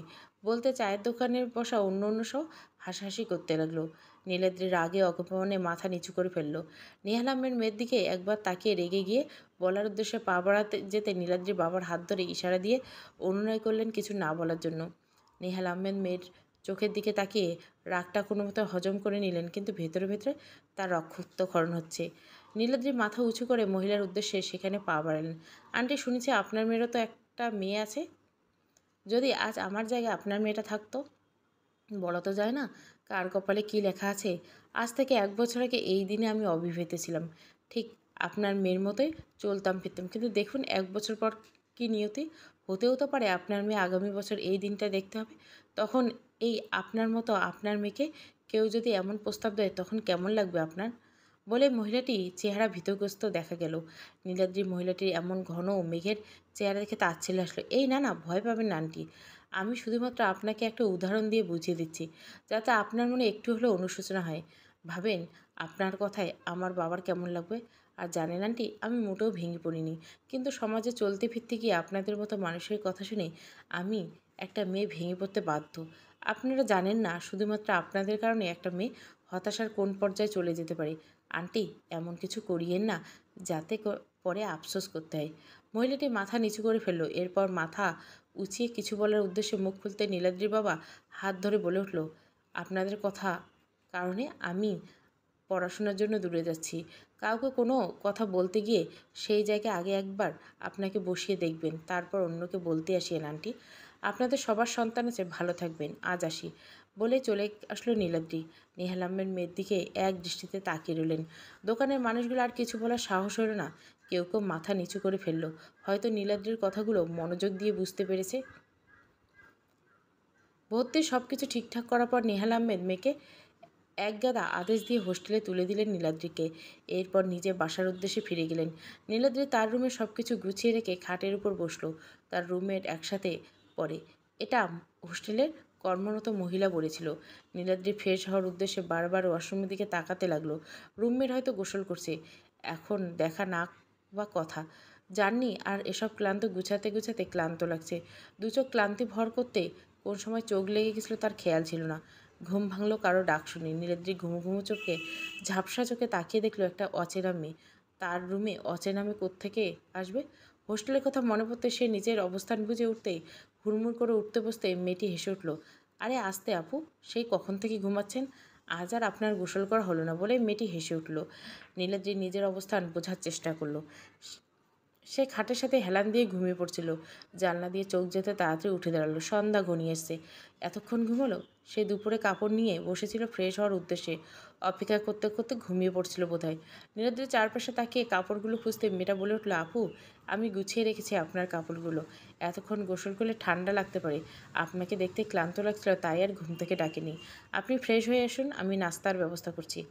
Speaker 1: বলতে চায়ের দোকানে বসা অন্য সব হাসাহাসি করতে লাগলো। নীলাদ্রি রাগে অপমানে মাথা নিচু করে ফেলল। নিহাল আহমেদ মেয়ের দিকে একবার তাকিয়ে রেগে গিয়ে বলার উদ্দেশ্যে পা বাড়াতে যেতে নীলাদ্রি বাবার হাত ধরে ইশারা দিয়ে অনুনয় করলেন কিছু না বলার জন্য। নিহাল আহমেদ মেয়ের চোখের দিকে তাকিয়ে রাগটা কোনো মতো হজম করে নিলেন, কিন্তু ভেতরে ভেতরে তার রক্তক্ষরণ হচ্ছে। নীলাদ্রি মাথা উঁচু করে মহিলার উদ্দেশ্যে সেখানে পা বাড়ালেন। আন্টি, শুনেছি আপনার মেয়েরও তো একটা মেয়ে আছে। যদি আজ আমার জায়গায় আপনার মেয়েটা থাকতো। বলা তো যায় না কার কপালে কী লেখা আছে। আজ থেকে 1 বছর আগে এই দিনে আমি অবিবাহিত ছিলাম। ঠিক আপনার মেয়ের মতোই চলতাম ফিরতাম, কিন্তু দেখুন 1 বছর পর কী নিয়তি। হতেও তো পারে আপনার মেয়ে আগামী বছর এই দিনটা দেখতে হবে। তখন এই আপনার মতো আপনার মেয়েকে কেউ যদি এমন প্রস্তাব দেয়, তখন কেমন লাগবে আপনার? বলে মহিলাটি চেহারা ভীতগ্রস্ত দেখা গেল। নীলাদ্রি মহিলাটির এমন ঘন মেঘের চেহারা দেখে তাচ্ছিল্যে আসলো। এই না না, ভয় পাবেন না আন্টি। আমি শুধুমাত্র আপনাকে একটা উদাহরণ দিয়ে বুঝিয়ে দিচ্ছি, যাতে আপনার মনে একটু হলেও অনুশোচনা হয়। ভাবেন আপনার কথায় আমার বাবার কেমন লাগবে। আর জানেন আন্টি, আমি মোটেও ভেঙে পড়িনি, কিন্তু সমাজে চলতে ফিরতে গিয়ে আপনাদের মতো মানুষের কথা শুনে আমি একটা মেয়ে ভেঙে পড়তে বাধ্য। আপনারা জানেন না, শুধুমাত্র আপনাদের কারণে একটা মেয়ে হতাশার কোন পর্যায়ে চলে যেতে পারে। আন্টি, এমন কিছু করিয়েন না যাতে পরে আফসোস করতে হয়। মহিলাটি মাথা নিচু করে ফেলল। এরপর মাথা উঁচিয়ে কিছু বলার উদ্দেশ্যে মুখ খুলতে নীলাদ্রির বাবা হাত ধরে বলে উঠল, আপনাদের কথা কারণে আমি পড়াশোনার জন্য দূরে যাচ্ছি। কাউকে কোনো কথা বলতে গিয়ে সেই জায়গায় আগে একবার আপনাকে বসিয়ে দেখবেন, তারপর অন্যকে বলতে আসিয়েন। আন্টি, আপনাদের সবার সন্তান আছে, ভালো থাকবেন, আজ আসি। বলে চলে আসলো নীলাদ্রি। নিহাল আহমেদ মেয়ের দিকে এক দৃষ্টিতে তাকিয়ে রইলেন। দোকানের মানুষগুলো আর কিছু বলার সাহস হলো না। কেউ কেউ মাথা নিচু করে ফেলল। হয়তো নীলাদ্রির কথাগুলো মনোযোগ দিয়ে বুঝতে পেরেছে। ভর্তির সব কিছু ঠিকঠাক করার পর নিহাল আহমেদ মেয়েকে একগাদা আদেশ দিয়ে হোস্টেলে তুলে দিলেন নীলাদ্রিকে। এরপর নিজে বাসার উদ্দেশ্যে ফিরে গেলেন। নীলাদ্রি তার রুমে সব কিছু গুছিয়ে রেখে খাটের উপর বসলো। তার রুমমেট একসাথে পড়ে। এটা হোস্টেলের কর্মরত মহিলা বলেছিল। নীলাদ্রি ফ্রেশ হওয়ার উদ্দেশ্যে বারবার ওয়াশরুমের দিকে তাকাতে লাগলো। রুমমেট হয়তো গোসল করছে। এখন দেখা না বা কথা। জার্নি আর এসব ক্লান্ত গুছাতে গুছাতে ক্লান্ত লাগছে। দু চোখ ক্লান্তি ভর করতে কোন সময় চোখ লেগে গেছিল তার খেয়াল ছিল না। ঘুম ভাঙলো কারো ডাক শুনে। নীলাদ্রি ঘুমো ঘুমো চোখে ঝাপসা চোখে তাকিয়ে দেখলো একটা অচেনা মেয়ে। তার রুমে অচেনা মেয়ে কোত্থেকে আসবে? হোস্টেলের কথা মনে পড়তে সে নিজের অবস্থান বুঝে উঠতেই হুড়মুড় করে উঠতে বসতে মেয়েটি হেসে উঠল। আরে আস্তে আপু, সেই কখন থেকে ঘুমাচ্ছেন? আজ আর আপনার গোসল করা হলো না বলে মেয়েটি হেসে উঠল। নীলাদ্রি নিজের অবস্থান বোঝার চেষ্টা করলো। সে খাটের সাথে হেলান দিয়ে ঘুমিয়ে পড়ছিল। জানলা দিয়ে চোখ যেতে তাড়াতাড়ি উঠে দাঁড়ালো। সন্ধ্যা ঘনিয়ে এসছে। এতক্ষণ ঘুমালো? সে দুপুরে কাপড় নিয়ে বসেছিল ফ্রেশ হওয়ার উদ্দেশ্যে। অপেক্ষা করতে করতে ঘুমিয়ে পড়ছিল বোধহয়। নীলাদ্রি চারপাশে তাকিয়ে কাপড়গুলো খুঁজতে মেয়েটা বলে উঠল, আপু, আমি গুছিয়ে রেখেছি আপনার কাপড়গুলো। এতক্ষণ গোসল করলে ঠান্ডা লাগতে পারে। আপনাকে দেখতে ক্লান্ত লাগছিল, তাই আর ঘুম থেকে ডাকেনি। আপনি ফ্রেশ হয়ে আসুন, আমি নাস্তার ব্যবস্থা করছি।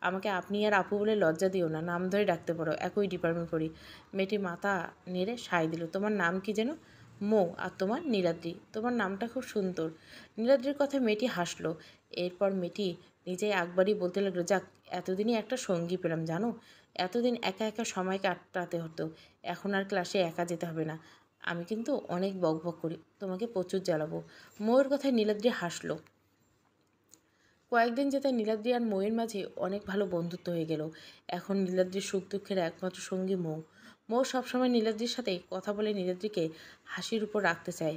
Speaker 1: আমাকে আপনি আর আপু বলে লজ্জা দিও না, নাম ধরে ডাকতে পারো, একই ডিপার্টমেন্ট পড়ি। মেয়েটি মাথা নেড়ে সায় দিল। তোমার নাম কি যেন? মৌ। আর তোমার? নীলাদ্রি। তোমার নামটা খুব সুন্দর। নীলাদ্রির কথায় মেয়েটি হাসলো। এরপর মেয়েটি নিজেই একবারই বলতে লাগলো, যাক, এতদিনই একটা সঙ্গী পেলাম জানো। এতদিন একা একা সময় কাটাতে হতো, এখন আর ক্লাসে একা যেতে হবে না। আমি কিন্তু অনেক বকবক করি, তোমাকে প্রচুর জ্বালাবো। মৌয়ের কথায় নীলাদ্রি হাসলো। কয়েকদিন যেতে নীলাদ্রি আর মৌয়ের মাঝে অনেক ভালো বন্ধুত্ব হয়ে গেল। এখন নীলাদ্রির সুখ দুঃখের একমাত্র সঙ্গী মৌ। মৌ সবসময় নীলাদ্রির সাথে কথা বলে নীলাদ্রিকে হাসির উপর রাখতে চায়।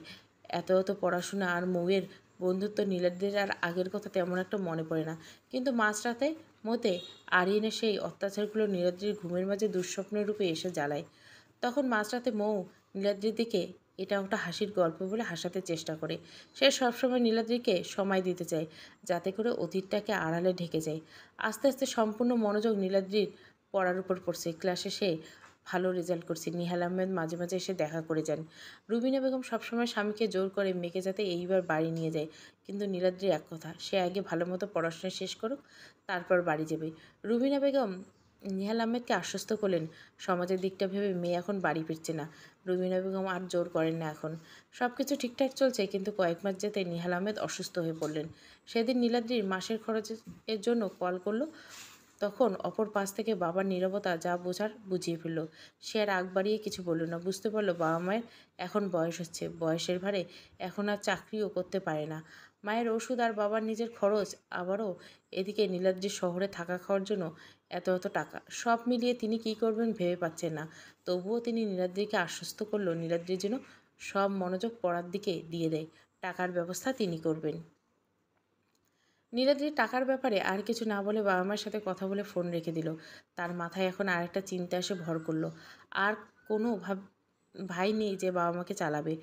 Speaker 1: এত এত পড়াশোনা আর মৌয়ের বন্ধুত্ব নীলাদ্রির আর আগের কথা তেমন একটা মনে পড়ে না। কিন্তু মাঝরাতে মতে আরিয়ানের সেই অত্যাচারগুলো নীলাদ্রির ঘুমের মাঝে দুঃস্বপ্নের রূপে এসে জ্বালায়। তখন মাঝরাতে মৌ নীলাদ্রির দিকে এটা ওটা হাসির গল্প বলে হাসাতে চেষ্টা করে। সে সবসময় নীলাদ্রিকে সময় দিতে চায়, যাতে করে অতীতটাকে আড়ালে ঢেকে যায়। আস্তে আস্তে সম্পূর্ণ মনোযোগ নীলাদ্রির পড়ার উপর পড়ছে। ক্লাসে সে ভালো রেজাল্ট করছে। নিহাল আহমেদ মাঝে মাঝে এসে দেখা করে যান। রুবিনা বেগম সবসময় স্বামীকে জোর করে মেয়েকে যাতে এইবার বাড়ি নিয়ে যায়। কিন্তু নীলাদ্রির এক কথা, সে আগে ভালো মতো পড়াশোনা শেষ করুক, তারপর বাড়ি যাবে। রুবিনা বেগম নিহাল আহমেদকে আশ্বস্ত করলেন, সমাজের দিকটা ভেবে মেয়ে এখন বাড়ি ফিরছে না। রুবিনা বেগম আর জোর করেন না এখন। সব কিছু ঠিকঠাক চলছে, কিন্তু কয়েক মাস যেতে নিহাল আহমেদ অসুস্থ হয়ে পড়লেন। সেদিন নীলাদ্রির মাসের খরচের জন্য কল করলো। তখন অপর পাশ থেকে বাবার নীরবতা যা বোঝার বুঝিয়ে ফেলল। সে আর আগ বাড়িয়ে কিছু বলল না। বুঝতে পারলো বাবা মায়ের এখন বয়স হচ্ছে, বয়সের ভারে এখন আর চাকরিও করতে পারে না। মায়ের ওষুধ আর বাবার নিজের খরচ, আবারও এদিকে নীলাদ্রির শহরে থাকা খাওয়ার জন্য এত এত টাকা, সব মিলিয়ে তিনি কী করবেন ভেবে পাচ্ছেন না। তবুও তিনি নীলাদ্রিকে আশ্বস্ত করলো নীলাদ্রির যেন সব মনোযোগ পড়ার দিকে দিয়ে দেয়। টাকার ব্যবস্থা তিনি করবেন। নীলাদ্রি টাকার ব্যাপারে আর কিছু না বলে বাবা মায়ের সাথে কথা বলে ফোন রেখে দিল। তার মাথায় এখন আরেকটা চিন্তা এসে ভর করলো। আর কোনো ভাই নেই যে বাবা মাকে চালাবে।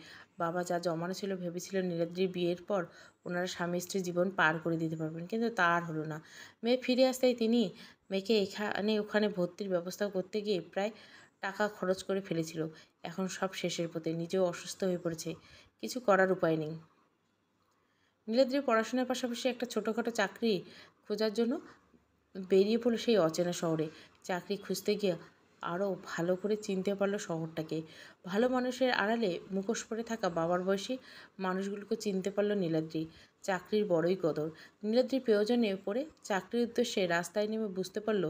Speaker 1: বাবা যা জমানো ছিল ভেবেছিল নীলাদ্রির বিয়ের পর ওনারা স্বামী স্ত্রী জীবন পার করে দিতে পারবেন, কিন্তু তা আর হলো না। মেয়ে ফিরে আসতেই তিনি মেয়েকে এখানে ওখানে ভর্তির ব্যবস্থা করতে গিয়ে প্রায় টাকা খরচ করে ফেলেছিল। এখন সব শেষের পথে, নিজেও অসুস্থ হয়ে পড়েছে। কিছু করার উপায় নেই। নীলাদ্রি পড়াশোনার পাশাপাশি একটা ছোটোখাটো চাকরি খোঁজার জন্য বেরিয়ে পড়লো সেই অচেনা শহরে। চাকরি খুঁজতে গিয়ে আরও ভালো করে চিনতে পারলো শহরটাকে। ভালো মানুষের আড়ালে মুখোশ পরে থাকা বাবার বয়সী মানুষগুলোকে চিনতে পারলো নীলাদ্রি। চাকরির বড়ই কদর। নীলাদ্রি প্রয়োজনে পড়ে চাকরির উদ্দেশ্যে রাস্তায় নেমে বুঝতে পারলো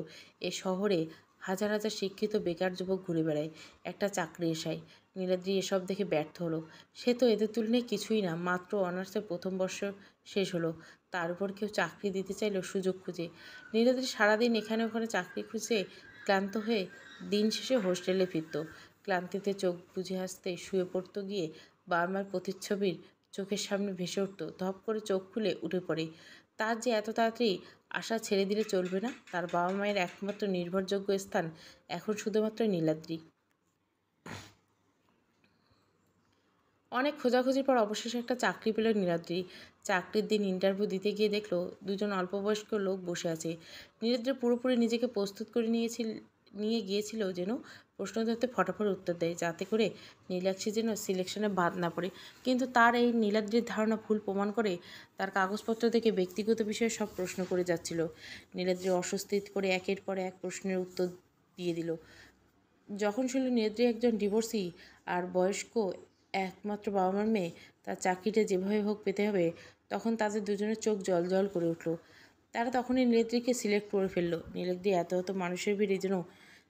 Speaker 1: এ শহরে হাজার হাজার শিক্ষিত বেকার যুবক ঘুরে বেড়ায় একটা চাকরি আশায়। নীলাদ্রি এসব দেখে ব্যর্থ হলো। সে তো এদের তুলনায় কিছুই না, মাত্র অনার্সের প্রথম বর্ষ শেষ হলো। তার উপর কেউ চাকরি দিতে চাইলো সুযোগ খুঁজে। নীলাদ্রি সারাদিন এখানে ওখানে চাকরি খুঁজে ক্লান্ত হয়ে দিন শেষে হোস্টেলে ফিরত। ক্লান্তিতে চোখ বুজে আসতে শুয়ে পড়তো গিয়ে বাবা মার প্রতিচ্ছবির চোখের সামনে ভেসে উঠত। ধপ করে চোখ খুলে উঠে পড়ে। তার যে এত তাড়াতাড়ি আশা ছেড়ে দিলে চলবে না। তার বাবা মায়ের একমাত্র নির্ভরযোগ্য স্থান এখন শুধুমাত্র নীলাদ্রি। অনেক খোঁজাখুঁজির পর অবশেষে একটা চাকরি পেল নীলাদ্রি। চাকরির দিন ইন্টারভিউ দিতে গিয়ে দেখলো দুজন অল্পবয়স্ক লোক বসে আছে। নীলাদ্রি পুরোপুরি নিজেকে প্রস্তুত করে নিয়ে গিয়েছিল যেন প্রশ্ন ধরতে ফটাফট উত্তর দেয়, যাতে করে নীলাক্ষী যেন সিলেকশনে বাদ না পড়ে। কিন্তু তার এই নীলাদ্রির ধারণা ভুল প্রমাণ করে তার কাগজপত্র থেকে ব্যক্তিগত বিষয়ে সব প্রশ্ন করে যাচ্ছিল। নীলাদ্রি অস্বস্তি করে একের পর এক প্রশ্নের উত্তর দিয়ে দিল। যখন শুনল নীলাদ্রি একজন ডিভোর্সি আর বয়স্ক একমাত্র বাবা মার মেয়ে, তার চাকরিটা যেভাবে হোক পেতে হবে, তখন তাদের দুজনের চোখ জল করে উঠল। তারা তখনই নীলাদ্রিকে সিলেক্ট করে ফেলল। নীলাদ্রি এত মানুষের ভিড়ে যেন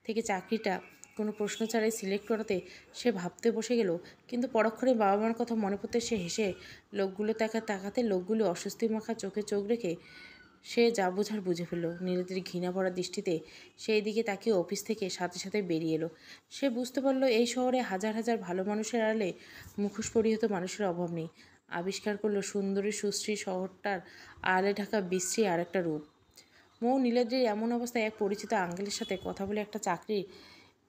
Speaker 1: থেকে চাকরিটা কোনো প্রশ্ন ছাড়াই সিলেক্ট করাতে সে ভাবতে বসে গেল। কিন্তু পরক্ষণে বাবা মার কথা মনে পড়তে সে হেসে লোকগুলো তাকাতে লোকগুলো অস্বস্তি মাখা চোখে চোখ রেখে সে যা বোঝার বুঝে ফেলল। নীলাদ্রির ঘৃণা ভরা দৃষ্টিতে সেই দিকে তাকিয়ে অফিস থেকে সাথে বেরিয়ে এলো। সে বুঝতে পারল এই শহরে হাজার হাজার ভালো মানুষের আড়ালে মুখোশ পরিহিত মানুষের অভাব নেই। আবিষ্কার করলো সুন্দরী সুশ্রী শহরটার আড়ালে ঢাকা বিশ্রী আর একটা রূপ। মৌ নীলাদ্রির এমন অবস্থায় এক পরিচিত আঙ্কেলের সাথে কথা বলে একটা চাকরির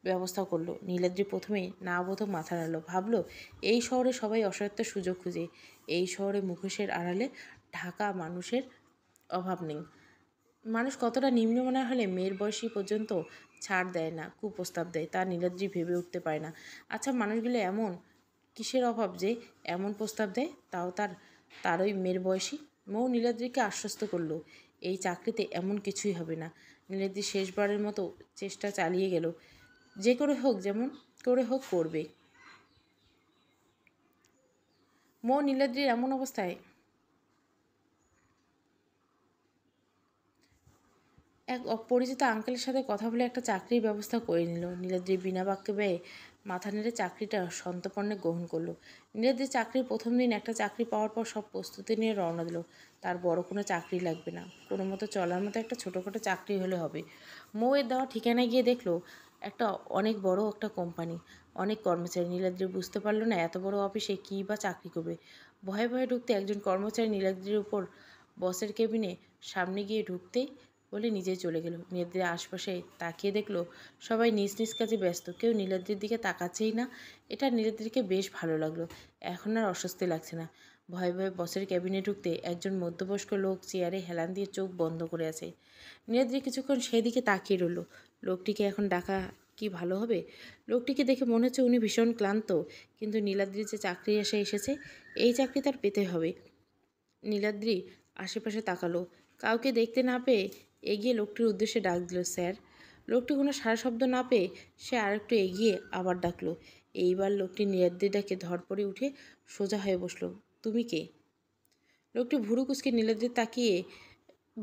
Speaker 1: ব্যবস্থা করলো। নীলাদ্রি প্রথমে না বোধক মাথা নাড়ল, ভাবলো এই শহরে সবাই অসহায়ত্বের সুযোগ খুঁজে। এই শহরে মুখোশের আড়ালে ঢাকা মানুষের অভাব নেই। মানুষ কতটা নিম্নমানের হলে মেয়ের বয়সী পর্যন্ত ছাড় দেয় না, কুপ্রস্তাব দেয়, তা নীলাদ্রি ভেবে উঠতে পারে না। আচ্ছা, মানুষগুলো এমন কিসের অভাব যে এমন প্রস্তাব দেয়, তাও তারই মেয়ের বয়সী? মৌ নীলাদ্রিকে আশ্বস্ত করলো এই চাকরিতে এমন কিছুই হবে না। নীলাদ্রি শেষবারের মতো চেষ্টা চালিয়ে গেল, যে করে হোক যেমন করে হোক করবে। মৌ নীলাদ্রির এমন অবস্থায় এক অপরিচিত আঙ্কেলের সাথে কথা বলে একটা চাকরির ব্যবস্থা করে নিল। নীলাদ্রি বিনা বাক্যে ব্যয়ে মাথা নেড়ে চাকরিটা সন্তর্পণে গ্রহণ করলো। নীলাদ্রির চাকরির প্রথম দিন একটা চাকরি পাওয়ার পর সব প্রস্তুতি নিয়ে রওনা দিল। তার বড় কোনো চাকরি লাগবে না, কোনো মতো চলার মতো একটা ছোটোখাটো চাকরি হলে হবে। মৌয়ের দেওয়া ঠিকানায় গিয়ে দেখলো একটা অনেক বড় একটা কোম্পানি, অনেক কর্মচারী। নীলাদ্রি বুঝতে পারলো না এত বড় অফিসে কী বা চাকরি করবে। ভয়ে ভয়ে ঢুকতে একজন কর্মচারী নীলাদ্রির উপর বসের কেবিনে সামনে গিয়ে ঢুকতেই বলে নিজে চলে গেল। নীলাদ্রির আশপাশে তাকিয়ে দেখলো সবাই নিজ নিজ কাজে ব্যস্ত, কেউ নীলাদ্রির দিকে তাকাচ্ছেই না। এটা নীলাদ্রিকে বেশ ভালো লাগলো, এখন আর অস্বস্তি লাগছে না। ভয়ে ভয়ে বসের ক্যাবিনে ঢুকতে একজন মধ্যবয়স্ক লোক চেয়ারে হেলান দিয়ে চোখ বন্ধ করে আছে। নীলাদ্রি কিছুক্ষণ সেদিকে তাকিয়ে রইল। লোকটিকে এখন ডাকা কি ভালো হবে? লোকটিকে দেখে মনে হচ্ছে উনি ভীষণ ক্লান্ত, কিন্তু নীলাদ্রির যে চাকরি এসেছে, এই চাকরি তার পেতে হবে। নীলাদ্রি আশেপাশে তাকালো, কাউকে দেখতে না পেয়ে এগিয়ে লোকটির উদ্দেশ্যে ডাক দিল, স্যার। লোকটি কোনো সাড়া শব্দ না পেয়ে সে আরেকটু এগিয়ে আবার ডাকলো। এইবার লোকটি নীলাদ্রির ডাকে ধরপড়ে উঠে সোজা হয়ে বসলো। তুমি কে? লোকটি ভুরু কুঁচকে নীলাদ্রির তাকিয়ে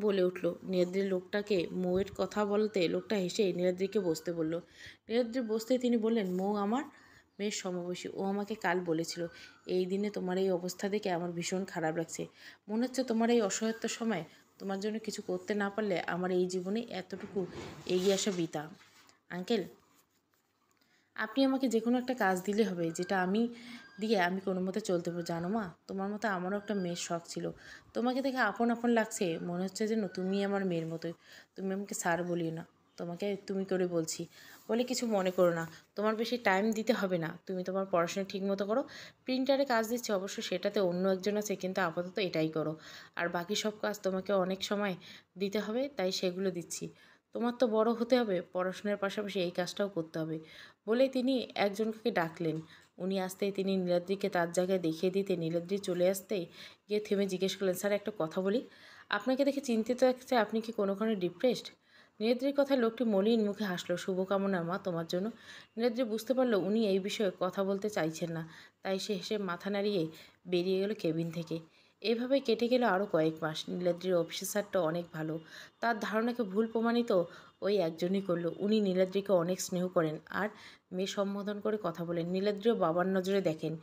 Speaker 1: বলে উঠল। নীলাদ্রির লোকটাকে মৌয়ের কথা বলতে লোকটা হেসে নীলাদ্রিকে বসতে বলল। নীলাদ্রি বসতে তিনি বললেন, মৌ আমার মেয়ের সমবয়সী, ও আমাকে কাল বলেছিল এই দিনে তোমার এই অবস্থা দেখে আমার ভীষণ খারাপ লাগছে। মনে হচ্ছে তোমার এই অসহায়তার সময় তোমার জন্য কিছু করতে না পারলে আমার এই জীবনে এতটুকু এগিয়ে আসা বৃথা। আঙ্কেল, আপনি আমাকে যে কোনো একটা কাজ দিলে হবে, যেটা আমি কোনো মতে চলতে পারবো। জানো মা, তোমার মতো আমারও একটা মেয়ের শখ ছিল। তোমাকে দেখে আপন আপন লাগছে, মনে হচ্ছে যেন তুমি আমার মেয়ের মতোই। তুমি আমাকে স্যার বলিও না, তোমাকে তুমি করে বলছি বলে কিছু মনে করো না। তোমার বেশি টাইম দিতে হবে না, তুমি তোমার পড়াশোনা ঠিক মতো করো। প্রিন্টারে কাজ দিচ্ছে, অবশ্য সেটাতে অন্য একজন আছে, কিন্তু আপাতত এটাই করো। আর বাকি সব কাজ তোমাকে অনেক সময় দিতে হবে, তাই সেগুলো দিচ্ছি। তোমার তো বড় হতে হবে, পড়াশোনার পাশাপাশি এই কাজটাও করতে হবে। বলেই তিনি একজনকে ডাকলেন। উনি আসতেই তিনি নীলাদ্রিকে তার জায়গায় দেখিয়ে দিতে নীলাদ্রি চলে আসতেই গিয়ে থেমে জিজ্ঞেস করলেন, স্যার একটা কথা বলি। আপনাকে দেখে চিন্তিত লাগছে, আপনি কি কোনোখানে ডিপ্রেসড? নীলাদ্রির কথায় লোকটি মলিন মুখে হাসলো। শুভকামনা মা তোমার জন্য। নীলাদ্রি বুঝতে পারলো উনি এই বিষয়ে কথা বলতে চাইছেন না, তাই সে হেসে মাথা নাড়িয়ে বেরিয়ে গেল কেবিন থেকে। এভাবে কেটে গেল আরও কয়েক মাস। নীলাদ্রির অফিসারটা অনেক ভালো, তার ধারণাকে ভুল প্রমাণিত ওই একজনই করলো। উনি নীলাদ্রিকে অনেক স্নেহ করেন আর মেয়ে সম্বোধন করে কথা বলেন। নীলাদ্রিও বাবার নজরে দেখেন,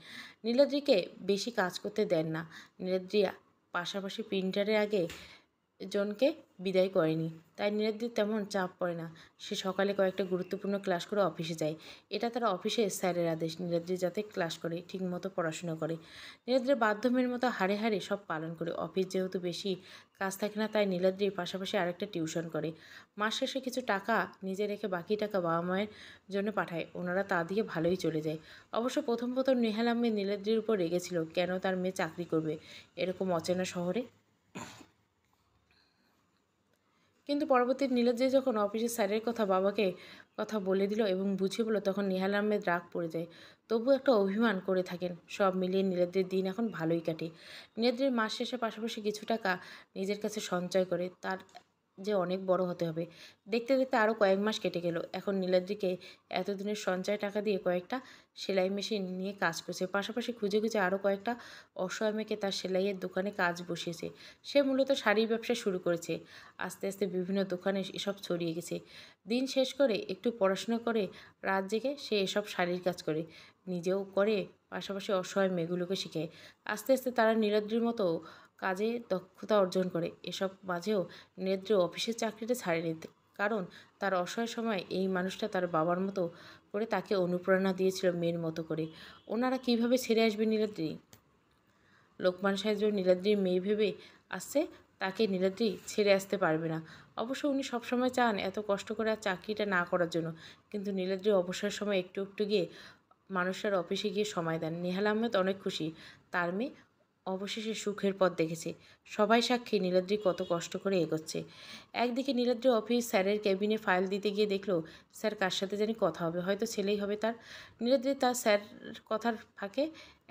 Speaker 1: নীলাদ্রিকে বেশি কাজ করতে দেন না। নীলাদ্রি পাশাপাশি প্রিন্টারের আগে জনকে বিদায় করেনি, তাই নীলাদ্রির তেমন চাপ পড়ে না। সে সকালে কয়েকটা গুরুত্বপূর্ণ ক্লাস করে অফিসে যায়। এটা তার অফিসে স্যারের আদেশ, নীলাদ্রি যাতে ক্লাস করে, ঠিকমতো পড়াশোনা করে। নীলাদ্রি বাধ্যমের মতো হাড়ে হাড়ে সব পালন করে। অফিস যেহেতু বেশি কাজ থাকে না, তাই নীলাদ্রি পাশাপাশি আরেকটা টিউশন করে। মাস শেষে কিছু টাকা নিজে রেখে বাকি টাকা বাবা মায়ের জন্য পাঠায়, ওনারা তা দিয়ে ভালোই চলে যায়। অবশ্য প্রথম নেহাল আহমেদ নীলাদ্রির উপর রেগেছিল, কেন তার মেয়ে চাকরি করবে এরকম অচেনা শহরে। কিন্তু পরবর্তী নীলাদ্রি যখন অফিসের স্যারের বাবাকে কথা বলে দিল এবং বুঝিয়ে বলল, তখন নেহাল আহমেদ রাগ পড়ে যায়। তবু একটা অভিমান করে থাকেন। সব মিলিয়ে নীলাদ্রির দিন এখন ভালোই কাটে। নীলাদ্রির মাস শেষে পাশাপাশি কিছু টাকা নিজের কাছে সঞ্চয় করে তার যে অনেক বড় হতে হবে। দেখতে দেখতে আরও কয়েক মাস কেটে গেল। এখন নীলাদ্রিকে এতদিনের সঞ্চয় টাকা দিয়ে কয়েকটা সেলাই মেশিন নিয়ে কাজ করছে। পাশাপাশি খুঁজে খুঁজে আরও কয়েকটা অসহায় মেয়েকে তার সেলাইয়ের দোকানে কাজ বসিয়েছে। সে মূলত শাড়ির ব্যবসা শুরু করেছে। আস্তে আস্তে বিভিন্ন দোকানে এসব ছড়িয়ে গেছে। দিন শেষ করে একটু পড়াশোনা করে রাত জেগে সে এসব শাড়ির কাজ করে, নিজেও করে, পাশাপাশি অসহায় মেয়েগুলোকে শেখায়। আস্তে আস্তে তারা নীলাদ্রির মতো কাজে দক্ষতা অর্জন করে। এসব মাঝেও নীলাদ্রি অফিসের চাকরিটা ছাড়েনি, কারণ তার অসহায় সময় এই মানুষটা তার বাবার মতো করে তাকে অনুপ্রেরণা দিয়েছিল মেয়ের মতো করে। ওনারা কিভাবে ছেড়ে আসবে নীলাদ্রি? লোকমান সাহেব নীলাদ্রির মেয়ে ভেবে আসছে, তাকে নীলাদ্রি ছেড়ে আসতে পারবে না। অবশ্য উনি সবসময় চান এত কষ্ট করে আর চাকরিটা না করার জন্য, কিন্তু নীলাদ্রি অবসর সময় একটু একটু গিয়ে মানুষের অফিসে গিয়ে সময় দেন। নেহাল আহমেদ অনেক খুশি, তার মেয়ে অবশেষে সুখের পথ দেখেছে। সবাই সাক্ষী নীলাদ্রি কত কষ্ট করে এগোচ্ছে। একদিকে নীলাদ্রি অফিস স্যারের কেবিনে ফাইল দিতে গিয়ে দেখলো স্যার কার সাথে জানি কথা হবে, হয়তো ছেলেই হবে তার। নীলাদ্রি তার স্যার কথার ফাঁকে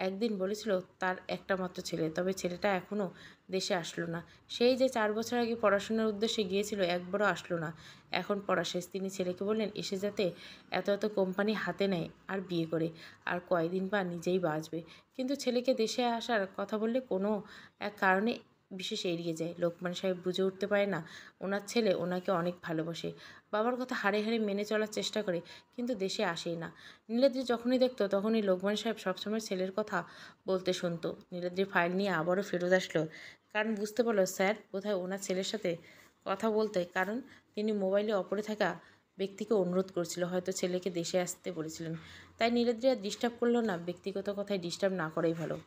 Speaker 1: একদিন বলেছিল তার একটা মাত্র ছেলে, তবে ছেলেটা এখনও দেশে আসলো না। সেই যে 4 বছর আগে পড়াশোনার উদ্দেশ্যে গিয়েছিল, একবারও আসলো না। এখন পড়া শেষ। তিনি ছেলেকে বললেন এসে যাতে এত এত কোম্পানি হাতে নেয় আর বিয়ে করে, আর কয়দিন বা নিজেই বাঁচবে। কিন্তু ছেলেকে দেশে আসার কথা বললে কোনো এক কারণে বিশেষ এড়িয়ে যায়। লোকমান সাহেব বুঝে উঠতে পারে না ওনার ছেলে ওনাকে অনেক ভালোবাসে। বাবার কথা হাড়ে হাড়ে মেনে চলার চেষ্টা করে, কিন্তু দেশে আসেই না। নীলাদ্রি যখনই দেখতো তখনই লোকমান সাহেব সবসময় ছেলের কথা বলতে শুনতো। নীলাদ্রি ফাইল নিয়ে আবারও ফেরত আসলো, কারণ বুঝতে পারলো স্যার বোধহয় ওনার ছেলের সাথে কথা বলতে, কারণ তিনি মোবাইলে অপরে থাকা ব্যক্তিকে অনুরোধ করেছিল, হয়তো ছেলেকে দেশে আসতে বলেছিলেন। তাই নীলাদ্রি আর ডিস্টার্ব করলো না, ব্যক্তিগত কথায় ডিস্টার্ব না করাই ভালো।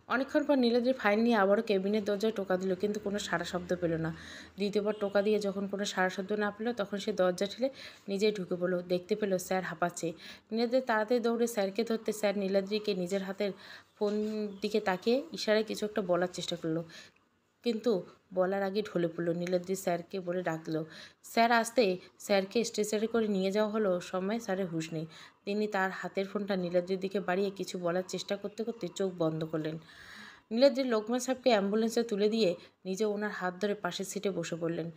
Speaker 1: অনেকক্ষণ পর নীলাদ্রি ফাইল নিয়ে আবারও কেবিনের দরজায় টোকা দিল, কিন্তু কোনো সাড়া শব্দ পেল না। দ্বিতীয়বার টোকা দিয়ে যখন কোনো সাড়া শব্দ না পেল, তখন সে দরজা ঠেলে নিজেই ঢুকে পড়ল। দেখতে পেল স্যার হাঁপাচ্ছে। নীলাদ্রি তাড়াতাড়ি দৌড়ে স্যারকে ধরতে স্যার নীলাদ্রিকে নিজের হাতের ফোন দিকে তাকিয়ে ইশারায় কিছু একটা বলার চেষ্টা করলো, কিন্তু বলার আগে ঢলে পড়ল। নীলাদ্রি স্যারকে বলে ডাকলো, স্যার আসতে। স্যারকে স্ট্রেচারে করে নিয়ে যাওয়া হলো। সময় স্যারের হুঁশ নেই। তিনি তার হাতের ফোনটা নীলাদ্রির দিকে বাড়িয়ে কিছু বলার চেষ্টা করতে করতে চোখ বন্ধ করলেন। নীলাদ্রি লোকমান সাহেবকে অ্যাম্বুলেন্সে তুলে দিয়ে নিজে ওনার হাত ধরে পাশের সিটে বসে পড়লেন।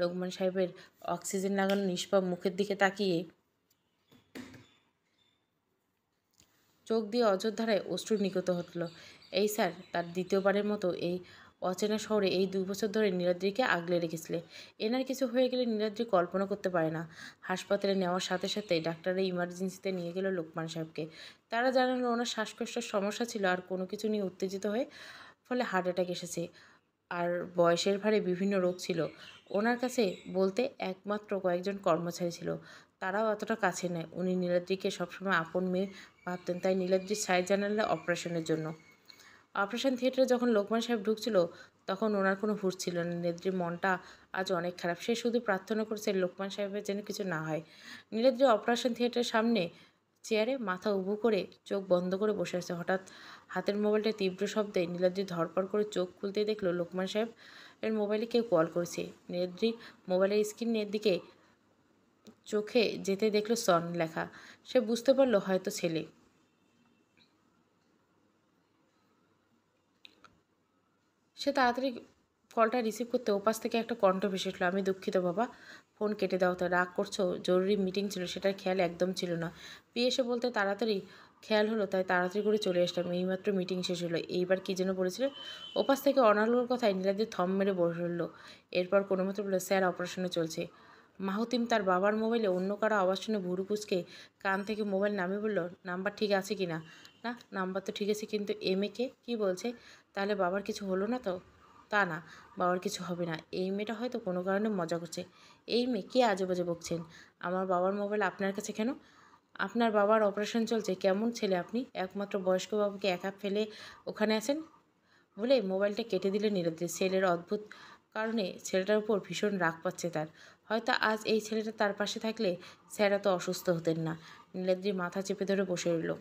Speaker 1: লোকমান সাহেবের অক্সিজেন লাগানো নিষ্পাপ মুখের দিকে তাকিয়ে চোখ দিয়ে অযোধ্যারায় অশ্রু নিগত হলো। এই স্যার তার দ্বিতীয়বারের মতো এই অচেনা শহরে এই 2 বছর ধরে নীলাদ্রিকে আগলে রেখেছিলে। এনার কিছু হয়ে গেলে নীলাদ্রি কল্পনা করতে পারে না। হাসপাতালে নেওয়ার সাথে সাথে ডাক্তাররা ইমার্জেন্সিতে নিয়ে গেল লোকমান সাহেবকে। তারা জানালো ওনার শ্বাসকষ্টের সমস্যা ছিল, আর কোনো কিছু নিয়ে উত্তেজিত হয়ে ফলে হার্ট অ্যাটাক এসেছে, আর বয়সের ভারে বিভিন্ন রোগ ছিল। ওনার কাছে বলতে একমাত্র কয়েকজন কর্মচারী ছিল, তারাও অতটা কাছে নয়। উনি নীলাদ্রিকে সবসময় আপন মেয়ে ভাবতেন। তাই নীলাদ্রি সাইড জানালে অপারেশনের জন্য। অপারেশন থিয়েটারে যখন লোকমান সাহেব ঢুকছিল, তখন ওনার কোনো হুঁশ ছিল না। নীলাদ্রির মনটা আজ অনেক খারাপ। সে শুধু প্রার্থনা করছে লোকমান সাহেবের যেন কিছু না হয়। নীলাদ্রি অপারেশন থিয়েটারের সামনে চেয়ারে মাথা উবু করে চোখ বন্ধ করে বসে আছে। হঠাৎ হাতের মোবাইলটা তীব্র শব্দে নীলাদ্রি ধরপড় করে চোখ খুলতেই দেখলো লোকমান সাহেব এর মোবাইলে কেউ কল করেছে। নীলাদ্রি মোবাইলের স্ক্রিনের দিকে চোখে যেতে দেখলো সন লেখা। সে বুঝতে পারলো হয়তো ছেলে। সে তাড়াতাড়ি কলটা রিসিভ করতে ওপাশ থেকে একটা কণ্ঠ ভেসে উঠল, আমি দুঃখিত বাবা, ফোন কেটে দাও। তো রাগ করছো? জরুরি মিটিং ছিল, সেটার খেয়াল একদম ছিল না। পিয়ে এসে বলতে তাড়াতাড়ি খেয়াল হলো, তাই তাড়াতাড়ি করে চলে আসলাম। এইমাত্র মিটিং শেষ হলো। এইবার কী যেন বলেছিল? ওপাশ থেকে অনালোর কথায় নীলাদ্রি থম মেরে বসল। এরপর কোনো মতো বলল, স্যার অপারেশনে চলছে। মাহুতিম তার বাবার মোবাইলে অন্য কারো আওয়াজ শুনে ভুরু কুচকে কান থেকে মোবাইল নামিয়ে বলল, নাম্বার ঠিক আছে কি না? না, নাম্বার তো ঠিক আছে, কিন্তু এমএকে কী বলছে? তাহলে বাবার কিছু হলো না তো? তা না, বাবার কিছু হবে না। এই মেয়েটা হয়তো কোনো কারণে মজা করছে। এই মেয়ে কে আজে বাজে বকছেন? আমার বাবার মোবাইল আপনার কাছে কেন? আপনার বাবার অপারেশন চলছে। কেমন ছেলে আপনি, একমাত্র বয়স্ক বাবুকে একা ফেলে ওখানে আছেন? বলে মোবাইলটা কেটে দিলে নীলাদ্রি। ছেলের অদ্ভুত কারণে ছেলেটার উপর ভীষণ রাগ পাচ্ছে তার। হয়তো আজ এই ছেলেটা তার পাশে থাকলে স্যার এত অসুস্থ হতেন না। নীলাদ্রি মাথা চেপে ধরে বসে রইল।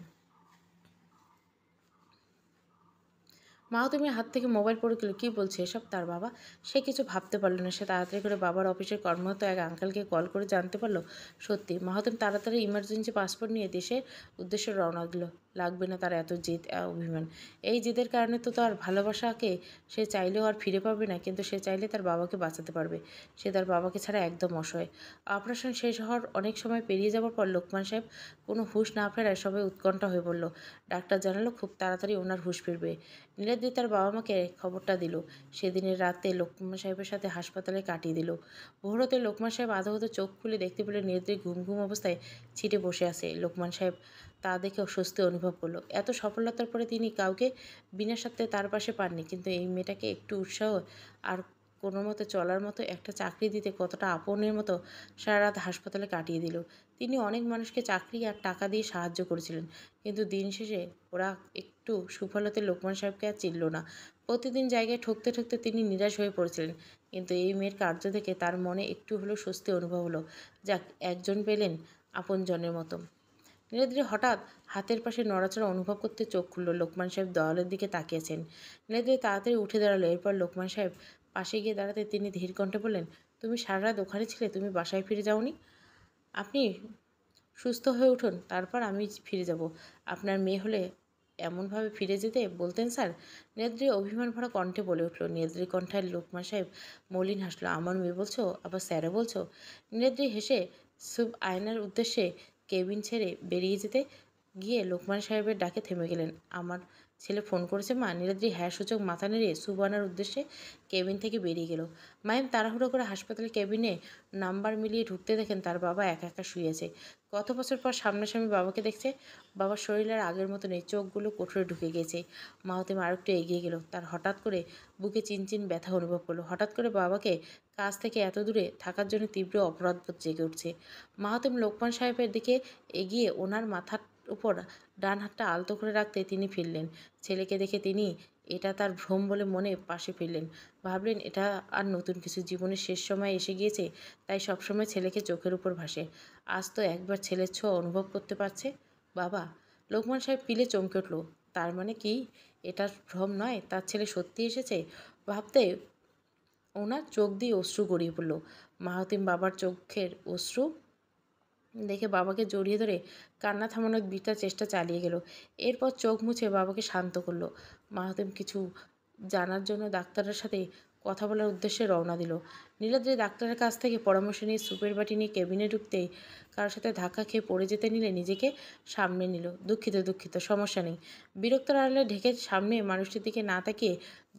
Speaker 1: মাহাতুমের হাত থেকে মোবাইল পড়ে গেল। কী বলছে এসব তার বাবা? সে কিছু ভাবতে পারল না। সে তাড়াতাড়ি করে বাবার অফিসের কর্মরত এক আঙ্কেলকে কল করে জানতে পারল সত্যি। মাহাতুম তাড়াতাড়ি ইমার্জেন্সি পাসপোর্ট নিয়ে দেশের উদ্দেশ্যে রওনা দিল। লাগবে না তার এত জেদ অভিমান। এই জেদের কারণে তো তার ভালোবাসাকে সে চাইলেও আর ফিরে পাবে না, কিন্তু সে চাইলে তার বাবাকে বাঁচাতে পারবে। সে তার বাবাকে ছাড়া একদম অসহায়। অপারেশন শেষ হওয়ার অনেক সময় পেরিয়ে যাওয়ার পর লোকমান সাহেব কোনো হুঁশ না ফেরায় সবাই উৎকণ্ঠা হয়ে পড়ল। ডাক্তার জানালো খুব তাড়াতাড়ি ওনার হুঁশ ফিরবে। নীলাদ্রি তার বাবা মাকে খবরটা দিল। সেদিনের রাতে লোকমান সাহেবের সাথে হাসপাতালে কাটিয়ে দিল। ভোরতে লোকমান সাহেব আধো চোখ খুলে দেখতে পেলে নীলাদ্রি ঘুম ঘুম অবস্থায় ছিটে বসে আছে। লোকমান সাহেব তা দেখে স্বস্তি অনুভব করলো। এত সফলতার পরে তিনি কাউকে বিনা স্বার্থে তার পাশে পাননি, কিন্তু এই মেয়েটাকে একটু উৎসাহ আর কোনো মতে চলার মতো একটা চাকরি দিতে কতটা আপনের মতো সারা রাত হাসপাতালে কাটিয়ে দিল। তিনি অনেক মানুষকে চাকরি আর টাকা দিয়ে সাহায্য করেছিলেন, কিন্তু দিন শেষে ওরা একটু সুফলতে লোকমান সাহেবকে আর চিনল না। প্রতিদিন জায়গায় ঠকতে ঠকতে তিনি নিরাশ হয়ে পড়েছিলেন, কিন্তু এই মেয়ের কার্য দেখে তার মনে একটু হলেও স্বস্তি অনুভব হলো। যাক, একজন পেলেন আপনজনের মতো। নীলাদ্রি হঠাৎ হাতের পাশে নড়াচড়া অনুভব করতে চোখ খুলল। লোকমান সাহেব দেওয়ালের দিকে তাকিয়েছেন। নীলাদ্রি তাড়াতাড়ি উঠে দাঁড়ালো। এরপর লোকমান সাহেব পাশে গিয়ে দাঁড়াতে তিনি ধীর কণ্ঠে বললেন, তুমি সারা রাত ওখানে ছিলে, তুমি বাসায় ফিরে যাওনি? আপনি সুস্থ হয়ে উঠুন, তারপর আমি ফিরে যাব। আপনার মেয়ে হলে এমনভাবে ফিরে যেতে বলতেন স্যার? নেত্রী অভিমান ভরা কণ্ঠে বলে উঠল। নেত্রী কণ্ঠায় লোকমান সাহেব মলিন হাসলো। আমার মেয়ে বলছো, আবার স্যারে বলছো? নেত্রী হেসে সুব আয়নার উদ্দেশ্যে কেবিন ছেড়ে বেরিয়ে যেতে গিয়ে লোকমান সাহেবের ডাকে থেমে গেলেন। আমার ছেলে ফোন করেছে মা? নীলাদ্রি হ্যাঁ সূচক মাথা নেড়ে সুবানার উদ্দেশ্যে কেবিন থেকে বেরিয়ে গেল। মায়েম তাড়াহুড়ো করে হাসপাতালের কেবিনে নাম্বার মিলিয়ে ঢুকতে দেখেন তার বাবা একা একা শুয়েছে। কত বছর পর সামনাসামনি বাবাকে দেখছে। বাবার শরীর আর আগের মতো নেই, চোখগুলো কোঠরে ঢুকে গেছে। মাহতিম আরেকটু এগিয়ে গেল। তার হঠাৎ করে বুকে চিনচিন ব্যথা অনুভব করলো। হঠাৎ করে বাবাকে কাছ থেকে এত দূরে থাকার জন্য তীব্র অপরাধবোধ জেগে উঠছে। মাহতিম লোকমান সাহেবের দিকে এগিয়ে ওনার মাথার উপর ডান হাতটা আলতো করে রাখতে তিনি ফিরলেন। ছেলেকে দেখে তিনি এটা তার ভ্রম বলে মনে পাশে ফিরলেন। ভাবলেন এটা আর নতুন কিছু, জীবনের শেষ সময় এসে গিয়েছে, তাই সবসময় ছেলেকে চোখের উপর ভাসে। আজ তো একবার ছেলের ছোঁয়া অনুভব করতে পারছে। বাবা! লোকমান সাহেব পিলে চমকে উঠল। তার মানে কি এটা ভ্রম নয়, তার ছেলে সত্যি এসেছে? ভাবতে ওনার চোখ দিয়ে অশ্রু গড়িয়ে পড়ল। মাহাতিম বাবার চোখের অশ্রু দেখে বাবাকে জড়িয়ে ধরে কান্না থামানোর বৃথা চেষ্টা চালিয়ে গেল। এরপর চোখ মুছে বাবাকে শান্ত করলো। মাহাতিম কিছু জানার জন্য ডাক্তারের সাথে কথা বলার উদ্দেশ্যে রওনা দিল। নীলাদ্রি ডাক্তারের কাছ থেকে পরামর্শ নিয়ে সুপের বাটি নিয়ে কেবিনে ঢুকতেই কারোর সাথে ধাক্কা খেয়ে পড়ে যেতে নিলে নিজেকে সামনে নিল। দুঃখিত দুঃখিত, সমস্যা নেই। বিরক্তর আড়ালে ঢেকে সামনে মানুষটির দিকে না তাকিয়ে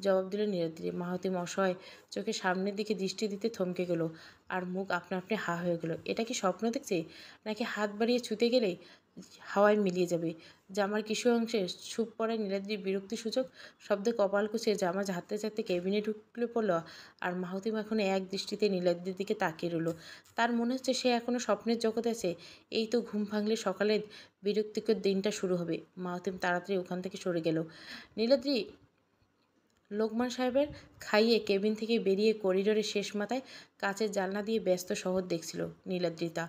Speaker 1: জবাব দিল নীলাদ্রি। মাহাতিম অসহায় চোখে সামনের দিকে দৃষ্টি দিতে থমকে গেল, আর মুখ আপনা আপনি হা হয়ে গেল। এটা কি স্বপ্ন দেখছে, নাকি হাত বাড়িয়ে ছুতে গেলেই হাওয়ায় মিলিয়ে যাবে? জামার কিছু অংশে ছুপ পড়ায় নীলাদ্রি বিরক্তিসূচক শব্দে কপাল কুঁচিয়ে জামা ঝাড়তে ঝাড়তে কেবিনে ঢুকলে পড়ল। আর মাহতিম এখন এক দৃষ্টিতে নীলাদ্রির দিকে তাকিয়ে রইল। তার মনে হচ্ছে সে এখনও স্বপ্নের জগতে আছে। এই তো ঘুম ভাঙলে সকালের বিরক্তিকর দিনটা শুরু হবে। মাহতিম তাড়াতাড়ি ওখান থেকে সরে গেল। নীলাদ্রি লোকমান সাহেবের খাইয়ে কেবিন থেকে বেরিয়ে করিডোরের শেষ মাথায় কাচের জানলা দিয়ে ব্যস্ত শহর দেখছিল নীলাদ্রিতা।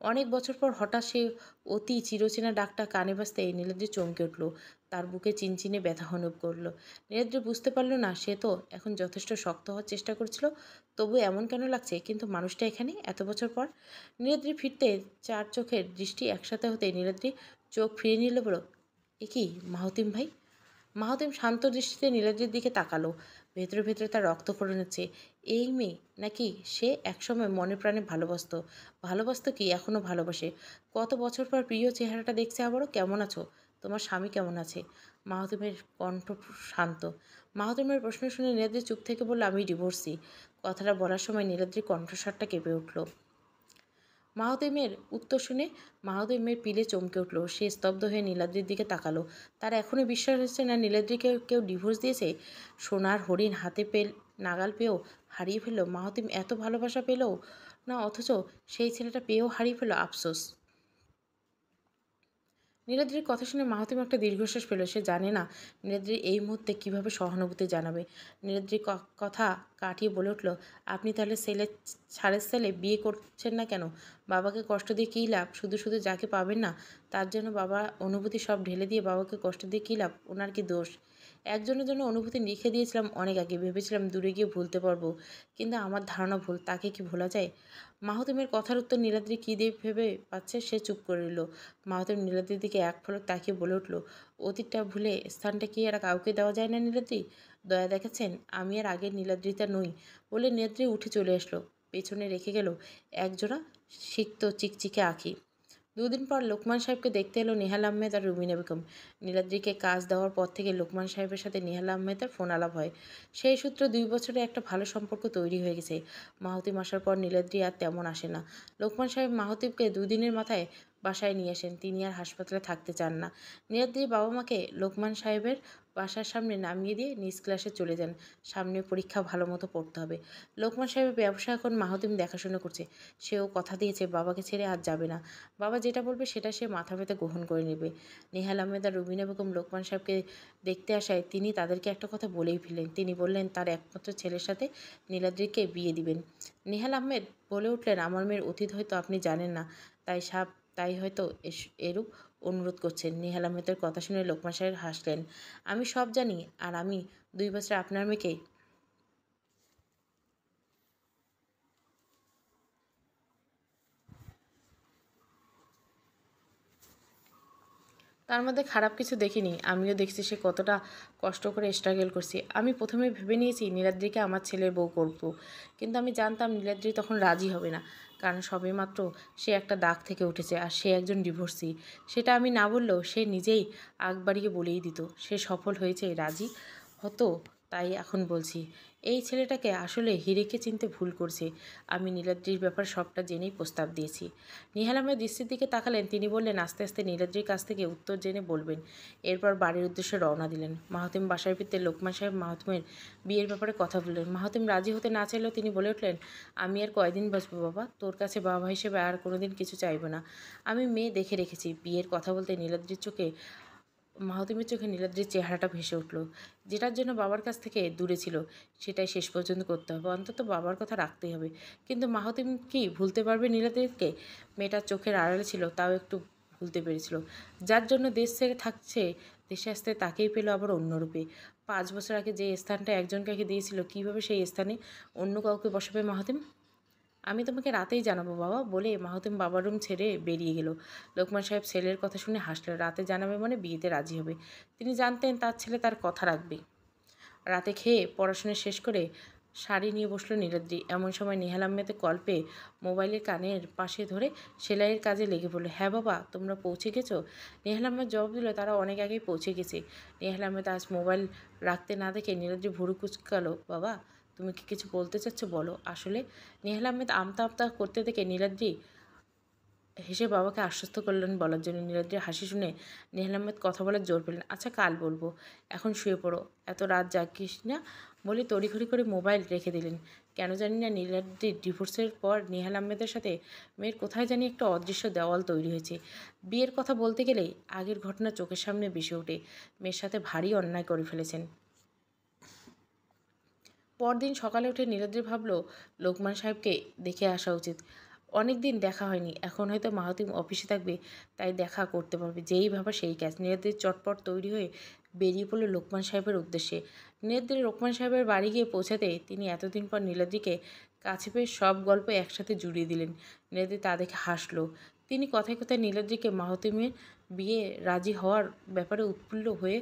Speaker 1: অনেক বছর পর হঠাৎ সে অতি চিরচেনা ডাকটা কানে বাজতে নীলাদ্রি চমকে উঠল। তার বুকে চিনচিনে ব্যথা অনুভব করলো। নীলাদ্রি বুঝতে পারল না, সে তো এখন যথেষ্ট শক্ত হওয়ার চেষ্টা করছিল, তবু এমন কেন লাগছে? কিন্তু মানুষটা এখানে এত বছর পর। নীলাদ্রি ফিরতে চার চোখের দৃষ্টি একসাথে হতে নীলাদ্রি চোখ ফিরে নিলে বলো, এ কি মাহতিম ভাই? মাহতিম শান্ত দৃষ্টিতে নীলাদ্রির দিকে তাকালো। ভেতরে ভেতরে তার রক্তক্ষরণ হচ্ছে। এই মেয়ে নাকি সে একসময় মনে প্রাণে ভালোবাসতো? ভালোবাসতো কি এখনও ভালোবাসে? কত বছর পর প্রিয় চেহারাটা দেখছে আবারও। কেমন আছো? তোমার স্বামী কেমন আছে? মাহতিমের কণ্ঠ শান্ত। মাহতিমের প্রশ্ন শুনে নীলাদ্রি চুপ থেকে বলল, আমি ডিভোর্সি। কথাটা বলার সময় নীলাদ্রির কণ্ঠস্বরটা কেঁপে উঠল। মাহতিমের উত্তর শুনে মাহতিমের পিলে চমকে উঠল। সে স্তব্ধ হয়ে নীলাদ্রির দিকে তাকালো। তার এখনও বিশ্বাস হচ্ছে না নীলাদ্রিকে কেউ ডিভোর্স দিয়েছে। সোনার হরিণ হাতে নাগাল পেয়েও হারিয়ে ফেলল। মাহতিম এত ভালোবাসা পেলেও না, অথচ সেই ছেলেটা পেয়েও হারিয়ে ফেলল। আফসোস। নীলাদ্রির কথা শুনে মাহাতিম একটা দীর্ঘশ্বাস পেল। সে জানে না নীলাদ্রি এই মুহূর্তে কীভাবে সহানুভূতি জানাবে। নীলাদ্রির কথা কাটিয়ে বলে উঠল, আপনি তাহলে ছাড়ের ছেলে বিয়ে করছেন না কেন? বাবাকে কষ্ট দিয়ে কী লাভ? শুধু শুধু যাকে পাবেন না তার জন্য বাবা অনুভূতি সব ঢেলে দিয়ে বাবাকে কষ্ট দিয়ে কী লাভ? ওনার কি দোষ? একজনের জন্য অনুভূতি লিখে দিয়েছিলাম অনেক আগে, ভেবেছিলাম দূরে গিয়ে ভুলতে পারবো, কিন্তু আমার ধারণা ভুল। তাকে কি ভোলা যায়? মাহতিমের কথার উত্তর নীলাদ্রি কী দিয়ে ভেবে পাচ্ছে সে চুপ করে রইল। মাহতিম নীলাদ্রির দিকে এক পলক তাকিয়ে বলে উঠল, অতীতটা ভুলে স্থানটা কি আর কাউকে দেওয়া যায় না নীলাদ্রি? দয়া দেখাচ্ছেন, আমি আর আগের নীলাদ্রিতা নই। বলে নীলাদ্রি উঠে চলে আসলো। পেছনে রেখে গেল একজোড়া সিক্ত চিকচিকে আঁখি। দুদিন পর লোকমান সাহেবকে দেখতে এলো নেহাল আহমেদ আর রুমিনা বেগম। নীলাদ্রিকে কাজ দেওয়ার পর থেকে লোকমান সাহেবের সাথে নেহাল আহমেদের ফোন আলাপ হয়। সেই সূত্রে 2 বছরে একটা ভালো সম্পর্ক তৈরি হয়ে গেছে। মাহতিম আসার পর নীলাদ্রি আর তেমন আসে না। লোকমান সাহেব মাহতিবকে 2 দিনের মাথায় বাসায় নিয়ে আসেন। তিনি আর হাসপাতালে থাকতে চান না। নীলাদ্রির বাবা মাকে লোকমান সাহেবের বাসার সামনে নামিয়ে দিয়ে নিজ ক্লাসে চলে যান। সামনে পরীক্ষা ভালো মতো পড়তে হবে। লোকমান সাহেবের ব্যবসা এখন মাহতিম দেখাশোনা করছে। সেও কথা দিয়েছে বাবাকে ছেড়ে আর যাবে না। বাবা যেটা বলবে সেটা সে মাথা পেতে গ্রহণ করে নেবে। নেহাল আহমেদ আর রুবিনা বেগম লোকমান সাহেবকে দেখতে আসায় তিনি তাদেরকে একটা কথা বলেই ফেললেন। তিনি বললেন তার একমাত্র ছেলের সাথে নীলাদ্রিকে বিয়ে দিবেন। নেহাল আহমেদ বলে উঠলেন, আমার মেয়ের অতীত হয়তো আপনি জানেন না, তাই হয়তো এরূপ অনুরোধ করছেন। নেহাল আহমেদের কথা শুনে লোকমান সাহেব হাসলেন। আমি সব জানি, আর আমি 2 বছর আপনার মেয়েকে তার মধ্যে খারাপ কিছু দেখিনি। আমিও দেখছি সে কতটা কষ্ট করে স্ট্রাগল করছে। আমি প্রথমে ভেবে নিয়েছি নীলাদ্রিকে আমার ছেলের বউ করব, কিন্তু আমি জানতাম নীলাদ্রি তখন রাজি হবে না। কারণ সবেমাত্র সে একটা দাগ থেকে উঠেছে, আর সে একজন ডিভোর্সি। সেটা আমি না বললেও সে নিজেই আগ বাড়িয়ে বলেই দিত। সে সফল হয়েছে, রাজি হতো। তাই এখন বলছি, এই ছেলেটাকে আসলে হিরেকে চিনতে ভুল করছে। আমি নীলাদ্রির ব্যাপারে সবটা জেনেই প্রস্তাব দিয়েছি। নেহাল আহমেদ দৃষ্টির দিকে তাকালেন। তিনি বললেন, আস্তে আস্তে নীলাদ্রির কাছ থেকে উত্তর জেনে বলবেন। এরপর বাড়ির উদ্দেশ্যে রওনা দিলেন। মাহতিম বাসায় ফিরতে লোকমান সাহেব মাহতিমের বিয়ের ব্যাপারে কথা বললেন। মাহতিম রাজি হতে না চাইলেও তিনি বলে উঠলেন, আমি আর কয়দিন বাঁচবো বাবা, তোর কাছে বাবা হিসেবে আর কোনোদিন কিছু চাইব না। আমি মেয়ে দেখে রেখেছি। বিয়ের কথা বলতে মাহতিমের চোখে নীলাদ্রির চেহারাটা ভেসে উঠল। যেটার জন্য বাবার কাছ থেকে দূরে ছিল সেটাই শেষ পর্যন্ত করতে হবে। অন্তত বাবার কথা রাখতেই হবে। কিন্তু মাহতিম কি ভুলতে পারবে নীলাদ্রিকে? মেয়েটার চোখের আড়ালে ছিল, তাও একটু ভুলতে পেরেছিল। যার জন্য দেশ ছেড়ে থাকছে, দেশে আসতে তাকেই পেল আবার অন্য রূপে। 5 বছর আগে যে স্থানটা একজনকে দিয়েছিল, কীভাবে সেই স্থানে অন্য কাউকে বসাবে মাহতিম? আমি তোমাকে রাতেই জানাবো বাবা, বলে মাহতিম বাবার রুম ছেড়ে বেরিয়ে গেল। লোকমান সাহেব ছেলের কথা শুনে হাসলেন। রাতে জানাবে মানে বিয়েতে রাজি হবে। তিনি জানতেন তার ছেলে তার কথা রাখবে। রাতে খেয়ে পড়াশোনা শেষ করে শাড়ি নিয়ে বসলো নীলাদ্রি। এমন সময় নেহাল আহমেদের কল পেয়ে মোবাইলের কানের পাশে ধরে সেলাইয়ের কাজে লেগে পড়লো। হ্যাঁ বাবা, তোমরা পৌঁছে গেছো? নেহাল আহমেদ জবাব দিল, তারা অনেক আগেই পৌঁছে গেছে। নেহাল আহমেদ আজ মোবাইল রাখতে না দেখে নীলাদ্রি ভুরু কুচকালো। বাবা, তুমি কি কিছু বলতে চাচ্ছ বলো। আসলে নেহাল আহমেদ আমতা আমতা করতে দেখে নীলাদ্রি হেসে বাবাকে আশ্বস্ত করলেন বলার জন্য। নীলাদ্রির হাসি শুনে নেহাল আহমেদ কথা বলার জোর পেলেন। আচ্ছা, কাল বলবো, এখন শুয়ে পড়ো, এত রাত জাগিস না, বলে তড়িঘড়ি করে মোবাইল রেখে দিলেন। কেন জানি না নীলাদ্রির ডিভোর্সের পর নেহাল আহমেদের সাথে মেয়ের কোথায় জানি একটা অদৃশ্য দেওয়াল তৈরি হয়েছে। বিয়ের কথা বলতে গেলেই আগের ঘটনা চোখের সামনে ভেসে ওঠে। মেয়ের সাথে ভারী অন্যায় করে ফেলেছেন। পরদিন সকালে উঠে নীলাদ্রি ভাবল লোকমান সাহেবকে দেখে আসা উচিত। অনেক দিন দেখা হয়নি, এখন হয়তো মাহতিম অফিসে থাকবে, তাই দেখা করতে পারবে। যেই ভাবা সেই কাজ। নীলাদ্রির চটপট তৈরি হয়ে বেরিয়ে পড়ল লোকমান সাহেবের উদ্দেশ্যে। নীলাদ্রি লোকমান সাহেবের বাড়ি গিয়ে পৌঁছাতে তিনি এতদিন পর নীলাদ্রিকে কাছে পেয়ে সব গল্প একসাথে জুড়িয়ে দিলেন। নীলাদ্রি তা দেখে হাসল। তিনি কথায় কথায় নীলাদ্রিকে মাহতিমের বিয়ে রাজি হওয়ার ব্যাপারে উৎফুল্ল হয়ে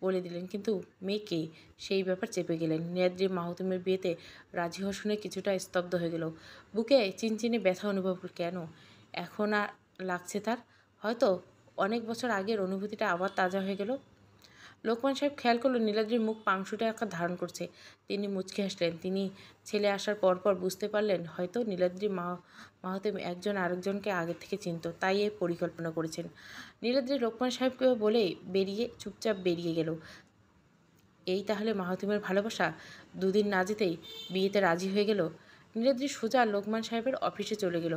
Speaker 1: বলে দিলেন, কিন্তু মেয়েকে সেই ব্যাপার চেপে গেলেন। নীলাদ্রি মাহতিমের বিয়েতে রাজি হওয়া শুনে কিছুটা স্তব্ধ হয়ে গেল। বুকে চিনচিনে ব্যথা অনুভব কেন এখন আর লাগছে তার? হয়তো অনেক বছর আগের অনুভূতিটা আবার তাজা হয়ে গেল। লোকমান সাহেব খেয়াল করলো নীলাদ্রির মুখ পাংশুটে আকার ধারণ করছে। তিনি মুচকি হাসলেন। তিনি ছেলে আসার পরপর বুঝতে পারলেন হয়তো নীলাদ্রি মাহতিম একজন আরেকজনকে আগের থেকে চিনত, তাই এই পরিকল্পনা করেছেন। নীলাদ্রি লোকমান সাহেবকে বলেই চুপচাপ বেরিয়ে গেল। এই তাহলে মাহতিমের ভালোবাসা? 2 দিন না যেতেই বিয়েতে রাজি হয়ে গেল। নীলাদ্রি সোজা লোকমান সাহেবের অফিসে চলে গেল।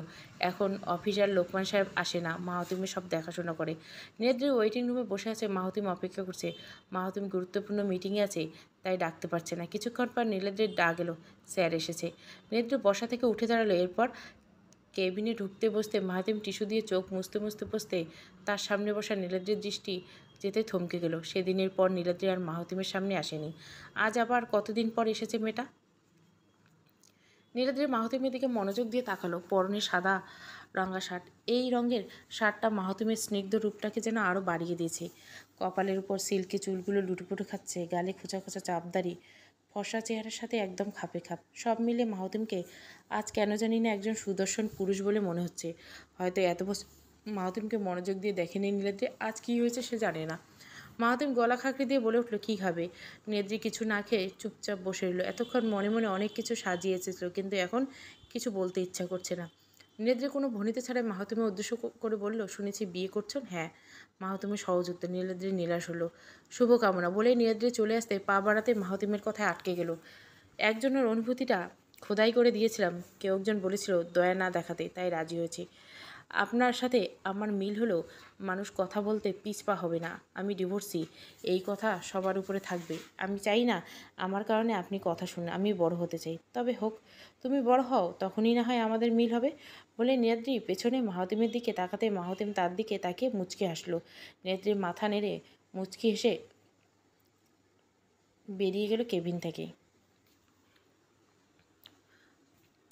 Speaker 1: এখন অফিস আর লোকমান সাহেব আসে না, মাহতিমের সব দেখাশোনা করে। নীলাদ্রি ওয়েটিং রুমে বসে আছে। মাহতিম অপেক্ষা করছে। মাহতিম গুরুত্বপূর্ণ মিটিংয়ে আছে, তাই ডাকতে পারছে না। কিছুক্ষণ পর নীলাদ্রির ডাক এলো, স্যার এসেছে। নীলাদ্রি বসা থেকে উঠে দাঁড়ালো। এরপর কেবিনে ঢুকতে বসতে মাহতিম টিস্যু দিয়ে চোখ মুছতে বসতে তার সামনে বসা নীলাদ্রির দৃষ্টি যেতে থমকে গেল। সেদিনের পর নীলাদ্রি আর মাহাতিমের সামনে আসেনি। আজ আবার কতদিন পর এসেছে মেয়েটা। নীলাদ্রি মাহাতিমের দিকে মনোযোগ দিয়ে তাকালো। পরনে সাদা রঙা শার্ট। এই রঙের শার্টটা মাহাতিমের স্নিগ্ধ রূপটাকে যেন আরও বাড়িয়ে দিয়েছে। কপালের উপর সিল্কি চুলগুলো লুটুপুটু খাচ্ছে, গালে খোঁচা খোঁচা চাপদারি, ফর্সা চেহারার সাথে একদম খাপে খাপ। সব মিলে মাহাতিমকে আজ কেন জানি না একজন সুদর্শন পুরুষ বলে মনে হচ্ছে। হয়তো এত বছর মাহাতিমকে মনোযোগ দিয়ে দেখেনি নীলাদ্রি, আজ কী হয়েছে সে জানে না। মাহাতিম গলা খাঁকড়ি দিয়ে বলে উঠল, কী খাবে? নেদ্রি কিছু না খেয়ে চুপচাপ বসে রইল। এতক্ষণ মনে মনে অনেক কিছু সাজিয়ে এসেছিল, কিন্তু এখন কিছু বলতে ইচ্ছা করছে না। নেদ্রি কোনো ভনিতে ছাড়াই মাহাতিমের উদ্দেশ্য করে বলল, শুনেছি বিয়ে করছেন? হ্যাঁ। মাহাতিমের সহজ উত্তর। নীলাদ্রি নিরাশ হলো। শুভকামনা বলেই নীলাদ্রি চলে আসতে পা বাড়াতে মাহাতিমের কথায় আটকে গেল। একজনের অনুভূতিটা খোদাই করে দিয়েছিলাম, কেউ একজন বলেছিল দয়া না দেখাতে, তাই রাজি হয়েছে। আপনার সাথে আমার মিল হলেও মানুষ কথা বলতে পিছপা হবে না। আমি ডিভোর্সি, এই কথা সবার উপরে থাকবে। আমি চাই না আমার কারণে আপনি কথা শুনুন। আমি বড় হতে চাই। তবে হোক, তুমি বড় হও, তখনই না হয় আমাদের মিল হবে। বলে নীলাদ্রি পেছনে মাহাতিমের দিকে তাকাতে মাহাতিম তার দিকে তাকিয়ে মুচকি হাসলো। নীলাদ্রির মাথা নেড়ে মুচকি হেসে বেরিয়ে গেল কেবিন থেকে।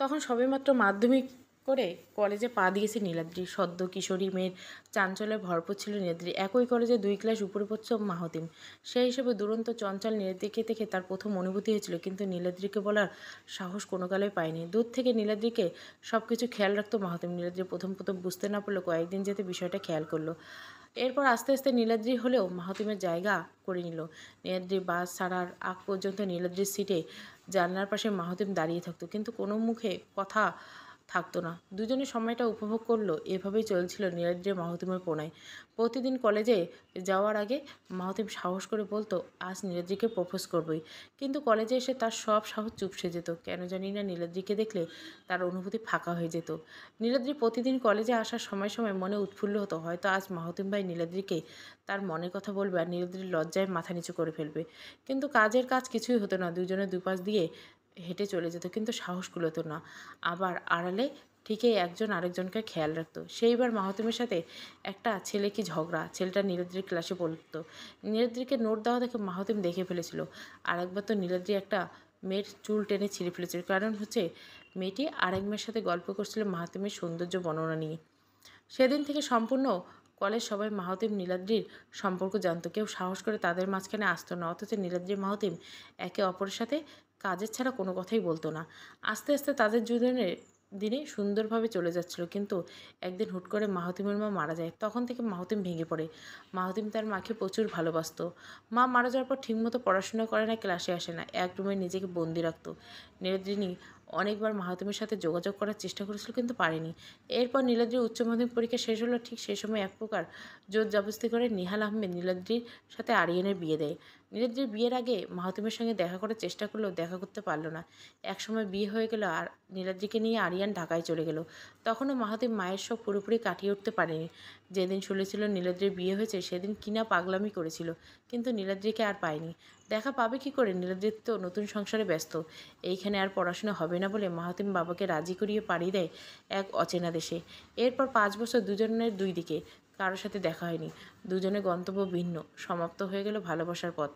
Speaker 1: তখন সবেমাত্র মাধ্যমিক করে কলেজে পা দিয়েছে নীলাদ্রি। সদ্য কিশোরী মেয়ের চাঞ্চল্যে ভরপুর ছিল নীলাদ্রি। একই কলেজে 2 ক্লাস উপরে পড়ছে মাহাতিম। সেই হিসেবে দুরন্ত চঞ্চল নীলাদ্রিকে দেখে তার প্রথম অনুভূতি হয়েছিল, কিন্তু নীলাদ্রিকে বলার সাহস কোনো কালেই পায়নি। দূর থেকে নীলাদ্রিকে সব কিছু খেয়াল রাখতো মাহাতিম। নীলাদ্রি প্রথম বুঝতে না পারলেও কয়েকদিন যেতে বিষয়টা খেয়াল করলো। এরপর আস্তে আস্তে নীলাদ্রি হলেও মাহাতিমের জায়গা করে নিল। নীলাদ্রি বাস ছাড়ার আগ পর্যন্ত নীলাদ্রির সিটে জানলার পাশে মাহাতিম দাঁড়িয়ে থাকতো, কিন্তু কোনো মুখে কথা থাকতো না। দুজনে সময়টা উপভোগ করলো। এভাবেই চলছিল নীলাদ্রি মাহাতিমের প্রণয়। প্রতিদিন কলেজে যাওয়ার আগে মাহাতিম সাহস করে বলতো, আজ নীলাদ্রিকে প্রপোজ করবই। কিন্তু কলেজে এসে তার সব সাহস চুপসে যেত। কেন জানি না নীলাদ্রিকে দেখলে তার অনুভূতি ফাঁকা হয়ে যেত। নীলাদ্রি প্রতিদিন কলেজে আসার সময় সময় মনে উৎফুল্ল হতো, হয়তো আজ মাহাতিম ভাই নীলাদ্রিকে তার মনের কথা বলবে আর নীলাদ্রির লজ্জায় মাথা নিচু করে ফেলবে। কিন্তু কাজের কাজ কিছুই হতো না। দুজনে দুপাশ দিয়ে হেঁটে চলে যেত, কিন্তু সাহস কুলোতো না। আবার আড়ালে ঠিকই একজন আরেকজনকে খেয়াল রাখতো। সেইবার মাহাতিমের সাথে একটা ছেলে কি ঝগড়া। ছেলেটা নীলাদ্রির ক্লাসে পড়তো। নীলাদ্রিকে নোট দেওয়া দেখে মাহাতিম দেখে ফেলেছিল। আর একবার তো নীলাদ্রি একটা মেয়ের চুল টেনে ছিঁড়ে ফেলেছিল। কারণ হচ্ছে মেয়েটি আরেক মেয়ের সাথে গল্প করছিল মাহাতিমের সৌন্দর্য বর্ণনা নিয়ে। সেদিন থেকে সম্পূর্ণ কলেজ সবাই মাহাতিম নীলাদ্রির সম্পর্ক জানতো। কেউ সাহস করে তাদের মাঝখানে আসতো না। অথচ নীলাদ্রি মাহাতিম একে অপরের সাথে কাজের ছাড়া কোনো কথাই বলতো না। আস্তে আস্তে তাদের দুজনের দিনে সুন্দরভাবে চলে যাচ্ছিল, কিন্তু একদিন হুট করে মাহাতিমের মা মারা যায়। তখন থেকে মাহাতিম ভেঙে পড়ে। মাহাতিম তার মাকে প্রচুর ভালোবাসতো। মা মারা যাওয়ার পর ঠিকমতো পড়াশোনা করে না, ক্লাসে আসে না, এক রুমে নিজেকে বন্দি রাখতো। নীলাদ্রিনী অনেকবার মাহাতিমের সাথে যোগাযোগ করার চেষ্টা করেছিল, কিন্তু পারেনি। এরপর নীলাদ্রির উচ্চ মাধ্যমিক পরীক্ষা শেষ হলো। ঠিক সেই সময় এক প্রকার জোর জবরদস্তি করে নিহাল আহমেদ নীলাদ্রির সাথে আরিয়ানের বিয়ে দেয়। নীলাদ্রির বিয়ের আগে মাহাতিমের সঙ্গে দেখা করার চেষ্টা করলেও দেখা করতে পারল না। একসময় বিয়ে হয়ে গেল আর নীলাদ্রিকে নিয়ে আরিয়ান ঢাকায় চলে গেল। তখনও মাহাতিম মায়ের শোক পুরোপুরি কাটিয়ে উঠতে পারেনি। যেদিন শুনেছিল নীলাদ্রির বিয়ে হয়েছে সেদিন কিনা পাগলামি করেছিল, কিন্তু নীলাদ্রিকে আর পায়নি। দেখা পাবে কি করে? নীলাদ্রির তো নতুন সংসারে ব্যস্ত। এইখানে আর পড়াশোনা হবে না বলে মাহাতিম বাবাকে রাজি করিয়ে পাড়িয়ে দেয় এক অচেনা দেশে। এরপর 5 বছর দুজনের দুই দিকে কারোর সাথে দেখা হয়নি। দুজনের গন্তব্য ভিন্ন। সমাপ্ত হয়ে গেল ভালোবাসার পথ।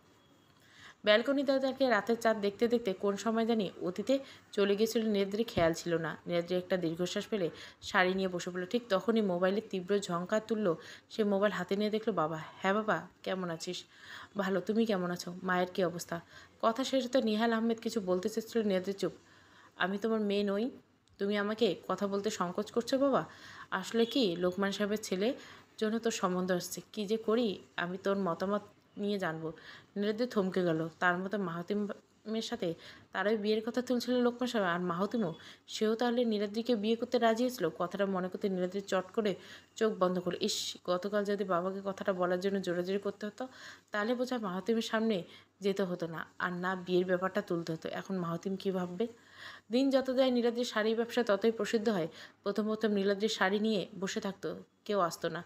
Speaker 1: ব্যালকনিতে তাকে রাতের চাঁদ দেখতে দেখতে কোন সময় জানি অতীতে চলে গিয়েছিল নীলাদ্রি খেয়াল ছিল না। নীলাদ্রি একটা দীর্ঘশ্বাস ফেলে শাড়ি নিয়ে বসে পড়ল। ঠিক তখনই মোবাইলের তীব্র ঝঙ্কার তুলল। সে মোবাইল হাতে নিয়ে দেখলো বাবা। হ্যাঁ বাবা, কেমন আছিস? ভালো, তুমি কেমন আছো? মায়ের কী অবস্থা? কথা শেষ হতে নিহাল আহমেদ কিছু বলতে চেয়েছিল। নীলাদ্রি চুপ। আমি তোমার মেয়ে নই? তুমি আমাকে কথা বলতে সংকোচ করছো বাবা? আসলে কি, লোকমান সাহেবের ছেলে জন্য তোর সম্বন্ধ আসছে। কী যে করি, আমি তোর মতামত নিয়ে জানবো। নীলাদ্রি থমকে গেল। তার মতো মাহাতিমের সাথে তারাই বিয়ের কথা তুলছিল লোকমান সাহেব, আর মাহাতিমও, সেও তাহলে নীলাদ্রিকে বিয়ে করতে রাজি হয়েছিল। কথাটা মনে করতে নীলাদ্রি চট করে চোখ বন্ধ করল। ইস, গতকাল যদি বাবাকে কথাটা বলার জন্য জোরাজোরি করতে হতো, তাহলে বোঝা মাহাতিমের সামনে যেতে হতো না, আর না বিয়ের ব্যাপারটা তুলতে হতো। এখন মাহাতিম কী ভাববে? দিন যত যায় নীলাদ্রির শাড়ির ব্যবসা ততই প্রসিদ্ধ হয়। প্রথম নীলাদ্রির শাড়ি নিয়ে বসে থাকতো, কেউ আসতো না।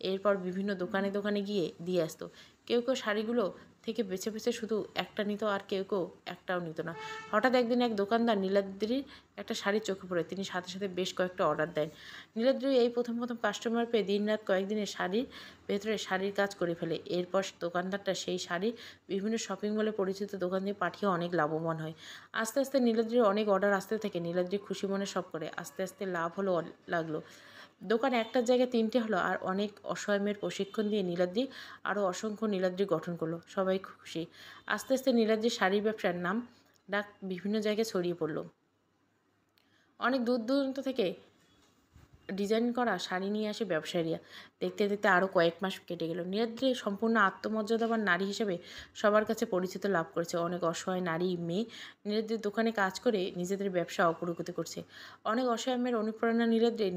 Speaker 1: এরপর বিভিন্ন দোকানে দোকানে গিয়ে দিয়ে আসতো। কেউ কেউ শাড়িগুলো থেকে বেছে বেছে শুধু একটা নিত, আর কেউ কেউ একটাও নিত না। হঠাৎ একদিন এক দোকানদার নীলাদ্রির একটা শাড়ির চোখে পড়ে। তিনি সাথে সাথে বেশ কয়েকটা অর্ডার দেন। নীলাদ্রি এই প্রথম প্রথম কাস্টমার পেয়ে দিনরাত কয়েকদিনে শাড়ির ভেতরে শাড়ির কাজ করে ফেলে। এরপর দোকানদারটা সেই শাড়ি বিভিন্ন শপিং মলে পরিচিত দোকান দিয়ে পাঠিয়ে অনেক লাভবান হয়। আস্তে আস্তে নীলাদ্রির অনেক অর্ডার আসতে থাকে। নীলাদ্রি খুশি মনে সব করে। আস্তে আস্তে লাভ লাগলো। দোকান একটার জায়গায় 3টে হলো, আর অনেক অসহায় মেয়ের প্রশিক্ষণ দিয়ে নীলাদ্রি আরও অসংখ্য নীলাদ্রি গঠন করলো। সবাই খুশি। আস্তে আস্তে নীলাদ্রির শাড়ির ব্যবসার নাম ডাক বিভিন্ন জায়গায় ছড়িয়ে পড়ল। অনেক দূর দূরান্ত থেকে ডিজাইন করা শাড়ি নিয়ে আসে ব্যবসায়ীরা। দেখতে দেখতে আরও কয়েক মাস কেটে গেল। নীলাদ্রি সম্পূর্ণ আত্মমর্যাদাবান নারী হিসেবে সবার কাছে পরিচিত লাভ করেছে। অনেক অসহায় নারী মেয়ে নীলাদ্রির দোকানে কাজ করে নিজেদের ব্যবসা অগ্রগতি করছে। অনেক অসহায় মেয়ের অনুপ্রেরণা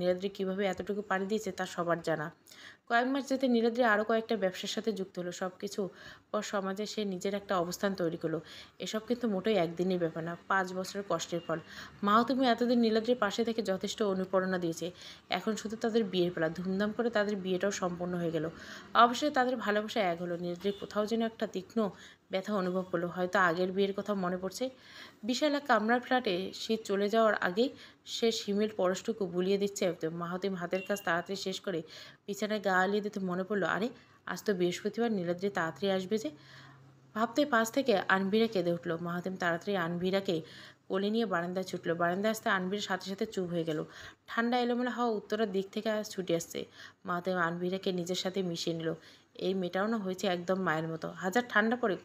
Speaker 1: নীলাদ্রি কীভাবে এতটুকু পাড়ি দিয়েছে তা সবার জানা। কয়েক মাস যেতে নীলাদ্রি আরও কয়েকটা ব্যবসার সাথে যুক্ত হলো। সব কিছু পর সমাজে সে নিজের একটা অবস্থান তৈরি করলো। এসব কিন্তু মোটেই একদিনের ব্যাপার না, 5 বছরের কষ্টের ফল। মাহাত্ম্য এতদিন নীলাদ্রির পাশে থেকে যথেষ্ট অনুপ্রেরণা দিয়েছে। এখন শুধু তাদের বিয়ের পালা। ধুমধাম করে তাদের বিয়েটাও সম্পন্ন হয়ে গেল। অবশ্যই তাদের ভালোবাসা এক হলো। নীলাদ্রি কোথাও যেন একটা তীক্ষ্ণ ব্যথা অনুভব করলো। হয়তো আগের বিয়ের কথা মনে পড়ছে। বিশাল এক কামরার ফ্ল্যাটে শীত চলে যাওয়ার আগেই সে শিমের পরশটুকু বুলিয়ে দিচ্ছে। মাহাতিম হাতের কাজ তাড়াতাড়ি শেষ করে বিছানায় গা আলিয়ে দিতে মনে পড়লো, আরে আজ তো বৃহস্পতিবার, নীলাদ্রি তাড়াতাড়ি আসবে যে। ভাবতে পাশ থেকে আনভিরা কেঁদে উঠল। মাহাতিম তাড়াতাড়ি আনভিরাকে কোলে নিয়ে বারান্দায় ছুটল। বারান্দায় আসতে আনভির সাথে সাথে চুপ হয়ে গেল। ঠান্ডা এলোমেলো হাওয়া উত্তরের দিক থেকে ছুটে আসছে। মাহাতিম আনভিরাকে নিজের সাথে মিশিয়ে নিল। এই মেয়েটাও না হয়েছে একদম মায়ের মতো। হাজার ঠান্ডা পড়ে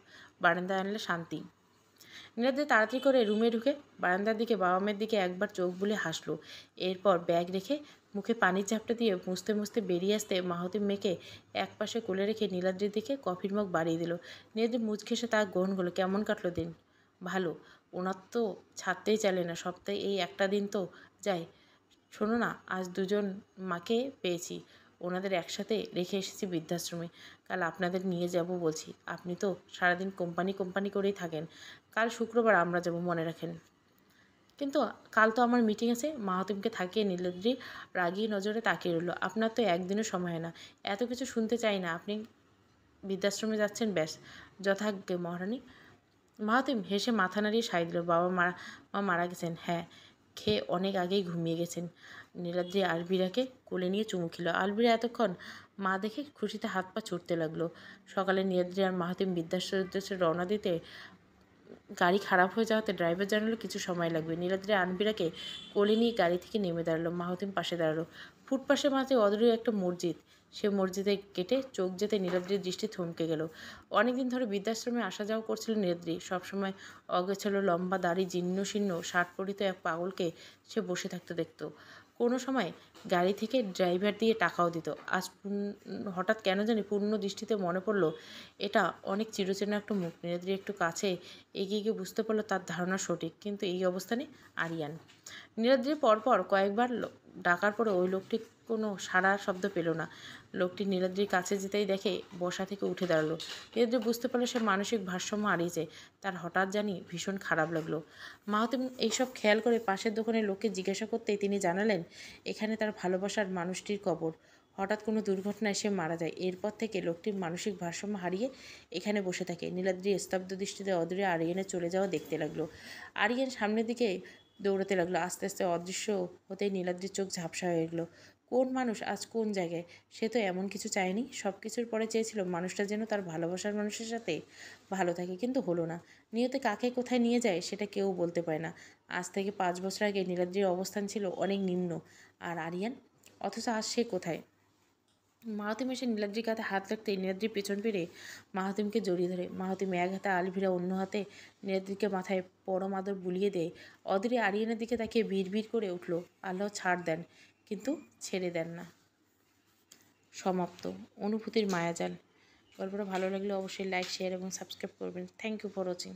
Speaker 1: বারান্দায় আনলে শান্তি। নীলাদ্রি তাড়াতাড়ি করে রুমে ঢুকে বারান্দার দিকে বাবা মায়ের দিকে একবার চোখ বুলে হাসলো। এরপর ব্যাগ রেখে মুখে পানির ঝাপটা দিয়ে মুছতে মুছতে বেরিয়ে আসতে মাহাতিম মেয়েকে একপাশে কোলে রেখে নীলাদ্রির দিকে কফির মগ বাড়িয়ে দিল। নীলাদ্রি মুচকে এসে তা গ্রহণ করলো। কেমন কাটলো দিন? ভালো। ওনার তো ছাড়তেই চাইলে না। সপ্তাহে এই একটা দিন তো যায়। শোনো না, আজ দুজন মাকে পেয়েছি। ওনাদের একসাথে রেখে এসেছি বৃদ্ধাশ্রমে। কাল আপনাদের নিয়ে যাব বলছি। আপনি তো সারাদিন কোম্পানি করেই থাকেন। কাল শুক্রবার আমরা যাব, মনে রাখেন। কিন্তু কাল তো আমার মিটিং আছে। মাহাতিমকে থাকিয়ে নীলাদ্রি রাগী নজরে তাকিয়ে রইল। আপনার তো একদিনও সময় হয় না। এত কিছু শুনতে চাই না। আপনি বৃদ্ধাশ্রমে যাচ্ছেন, ব্যাস। যথাজ্ঞে মহারানী। মাহাতিম হেসে মাথা নাড়িয়ে সায় দিল। মা মারা গেছেন? হ্যাঁ, খেয়ে অনেক আগেই ঘুমিয়ে গেছেন। নীলাদ্রি আলভিরাকে কোলে নিয়ে চুমু খেল। আলভিরা এতক্ষণ মা দেখে খুশিতে হাত পা ছুটতে লাগলো। সকালে নীলাদ্রি আর মাহাতিম বৃদ্ধাশ্রমের উদ্দেশ্যে রওনা দিতে গাড়ি খারাপ হয়ে যাওয়াতে ড্রাইভার জানালো কিছু সময় লাগবে। নীলাদ্রি আনভিরাকে কোলে নিয়ে গাড়ি থেকে নেমে দাঁড়ালো। মাহাতিম পাশে দাঁড়ালো। ফুটপাশের মাঝে অদূরে একটা মসজিদ। সে মসজিদে গেটে চোখ যেতে নীলাদ্রির দৃষ্টি থমকে গেল। অনেকদিন ধরে বৃদ্ধাশ্রমে আসা যাওয়া করছিল নীলাদ্রি। সবসময় অগোছালো লম্বা দাড়ি, জীর্ণ শীর্ণ শার্ট পরিত এক পাগলকে সে বসে থাকতে দেখত। কোনো সময় গাড়ি থেকে ড্রাইভার দিয়ে টাকাও দিত। আজ হঠাৎ কেন জানি পূর্ণ দৃষ্টিতে মনে পড়ল এটা অনেক চিরচেনা একটা মুখ। নীলাদ্রি একটু কাছে এগিয়ে গিয়ে বুঝতে পারলো তার ধারণা সঠিক, কিন্তু এই অবস্থানে আরিয়ান। নীলাদ্রি পরপর কয়েকবার ডাকার পরে ওই লোকটি কোনো সাড়া শব্দ পেল না। লোকটি নীলাদ্রির কাছে যেতেই দেখে বসা থেকে উঠে দাঁড়ালো। নীলাদ্রি বুঝতে পারলো সে মানসিক ভারসাম্য হারিয়েছে। তার হঠাৎ জানি ভীষণ খারাপ লাগলো। মাহাতিম এইসব খেয়াল করে পাশের দোকানের লোককে জিজ্ঞাসা করতেই তিনি জানালেন এখানে তার ভালোবাসার মানুষটির কবর। হঠাৎ কোনো দুর্ঘটনায় সে মারা যায়। এরপর থেকে লোকটির মানসিক ভারসাম্য হারিয়ে এখানে বসে থাকে। নীলাদ্রি স্তব্ধ দৃষ্টিতে অদূরে আরিয়ানের চলে যাওয়া দেখতে লাগলো। আরিয়ান সামনের দিকে দৌড়াতে লাগলো। আস্তে আস্তে অদৃশ্য হতেই নীলাদ্রির চোখ ঝাপসা হয়ে গেলো। কোন মানুষ আজ কোন জায়গায়? সে তো এমন কিছু চায়নি। সব কিছুর পরে চেয়েছিল মানুষটা যেন তার ভালোবাসার মানুষের সাথে ভালো থাকে, কিন্তু হলো না। নিয়তে কাকে কোথায় নিয়ে যায় সেটা কেউ বলতে পারে না। আজ থেকে 5 বছর আগে নীলাদ্রির অবস্থান ছিল অনেক নিম্ন, আর আরিয়ান, অথচ আজ সে কোথায়? মাহাতিম এসে নীলাদ্রির কাঁধে হাত রাখতেই নীলাদ্রি পেছন ফিরে মাহাতিমকে জড়িয়ে ধরে। মাহাতিম এক হাতে আলভিরা অন্য হাতে নীলাদ্রিকে মাথায় পরম আদর বুলিয়ে দেয়। অদূরে আরিয়ানের দিকে তাকিয়ে ভিড় করে উঠল, আল্লাহ ছাড় দেন, কিন্তু ছেড়ে দেন না। সমাপ্ত। অনুভূতির মায়াজাল। গল্পটা ভালো লাগলে অবশ্যই লাইক, শেয়ার এবং সাবস্ক্রাইব করবেন। Thank you for watching.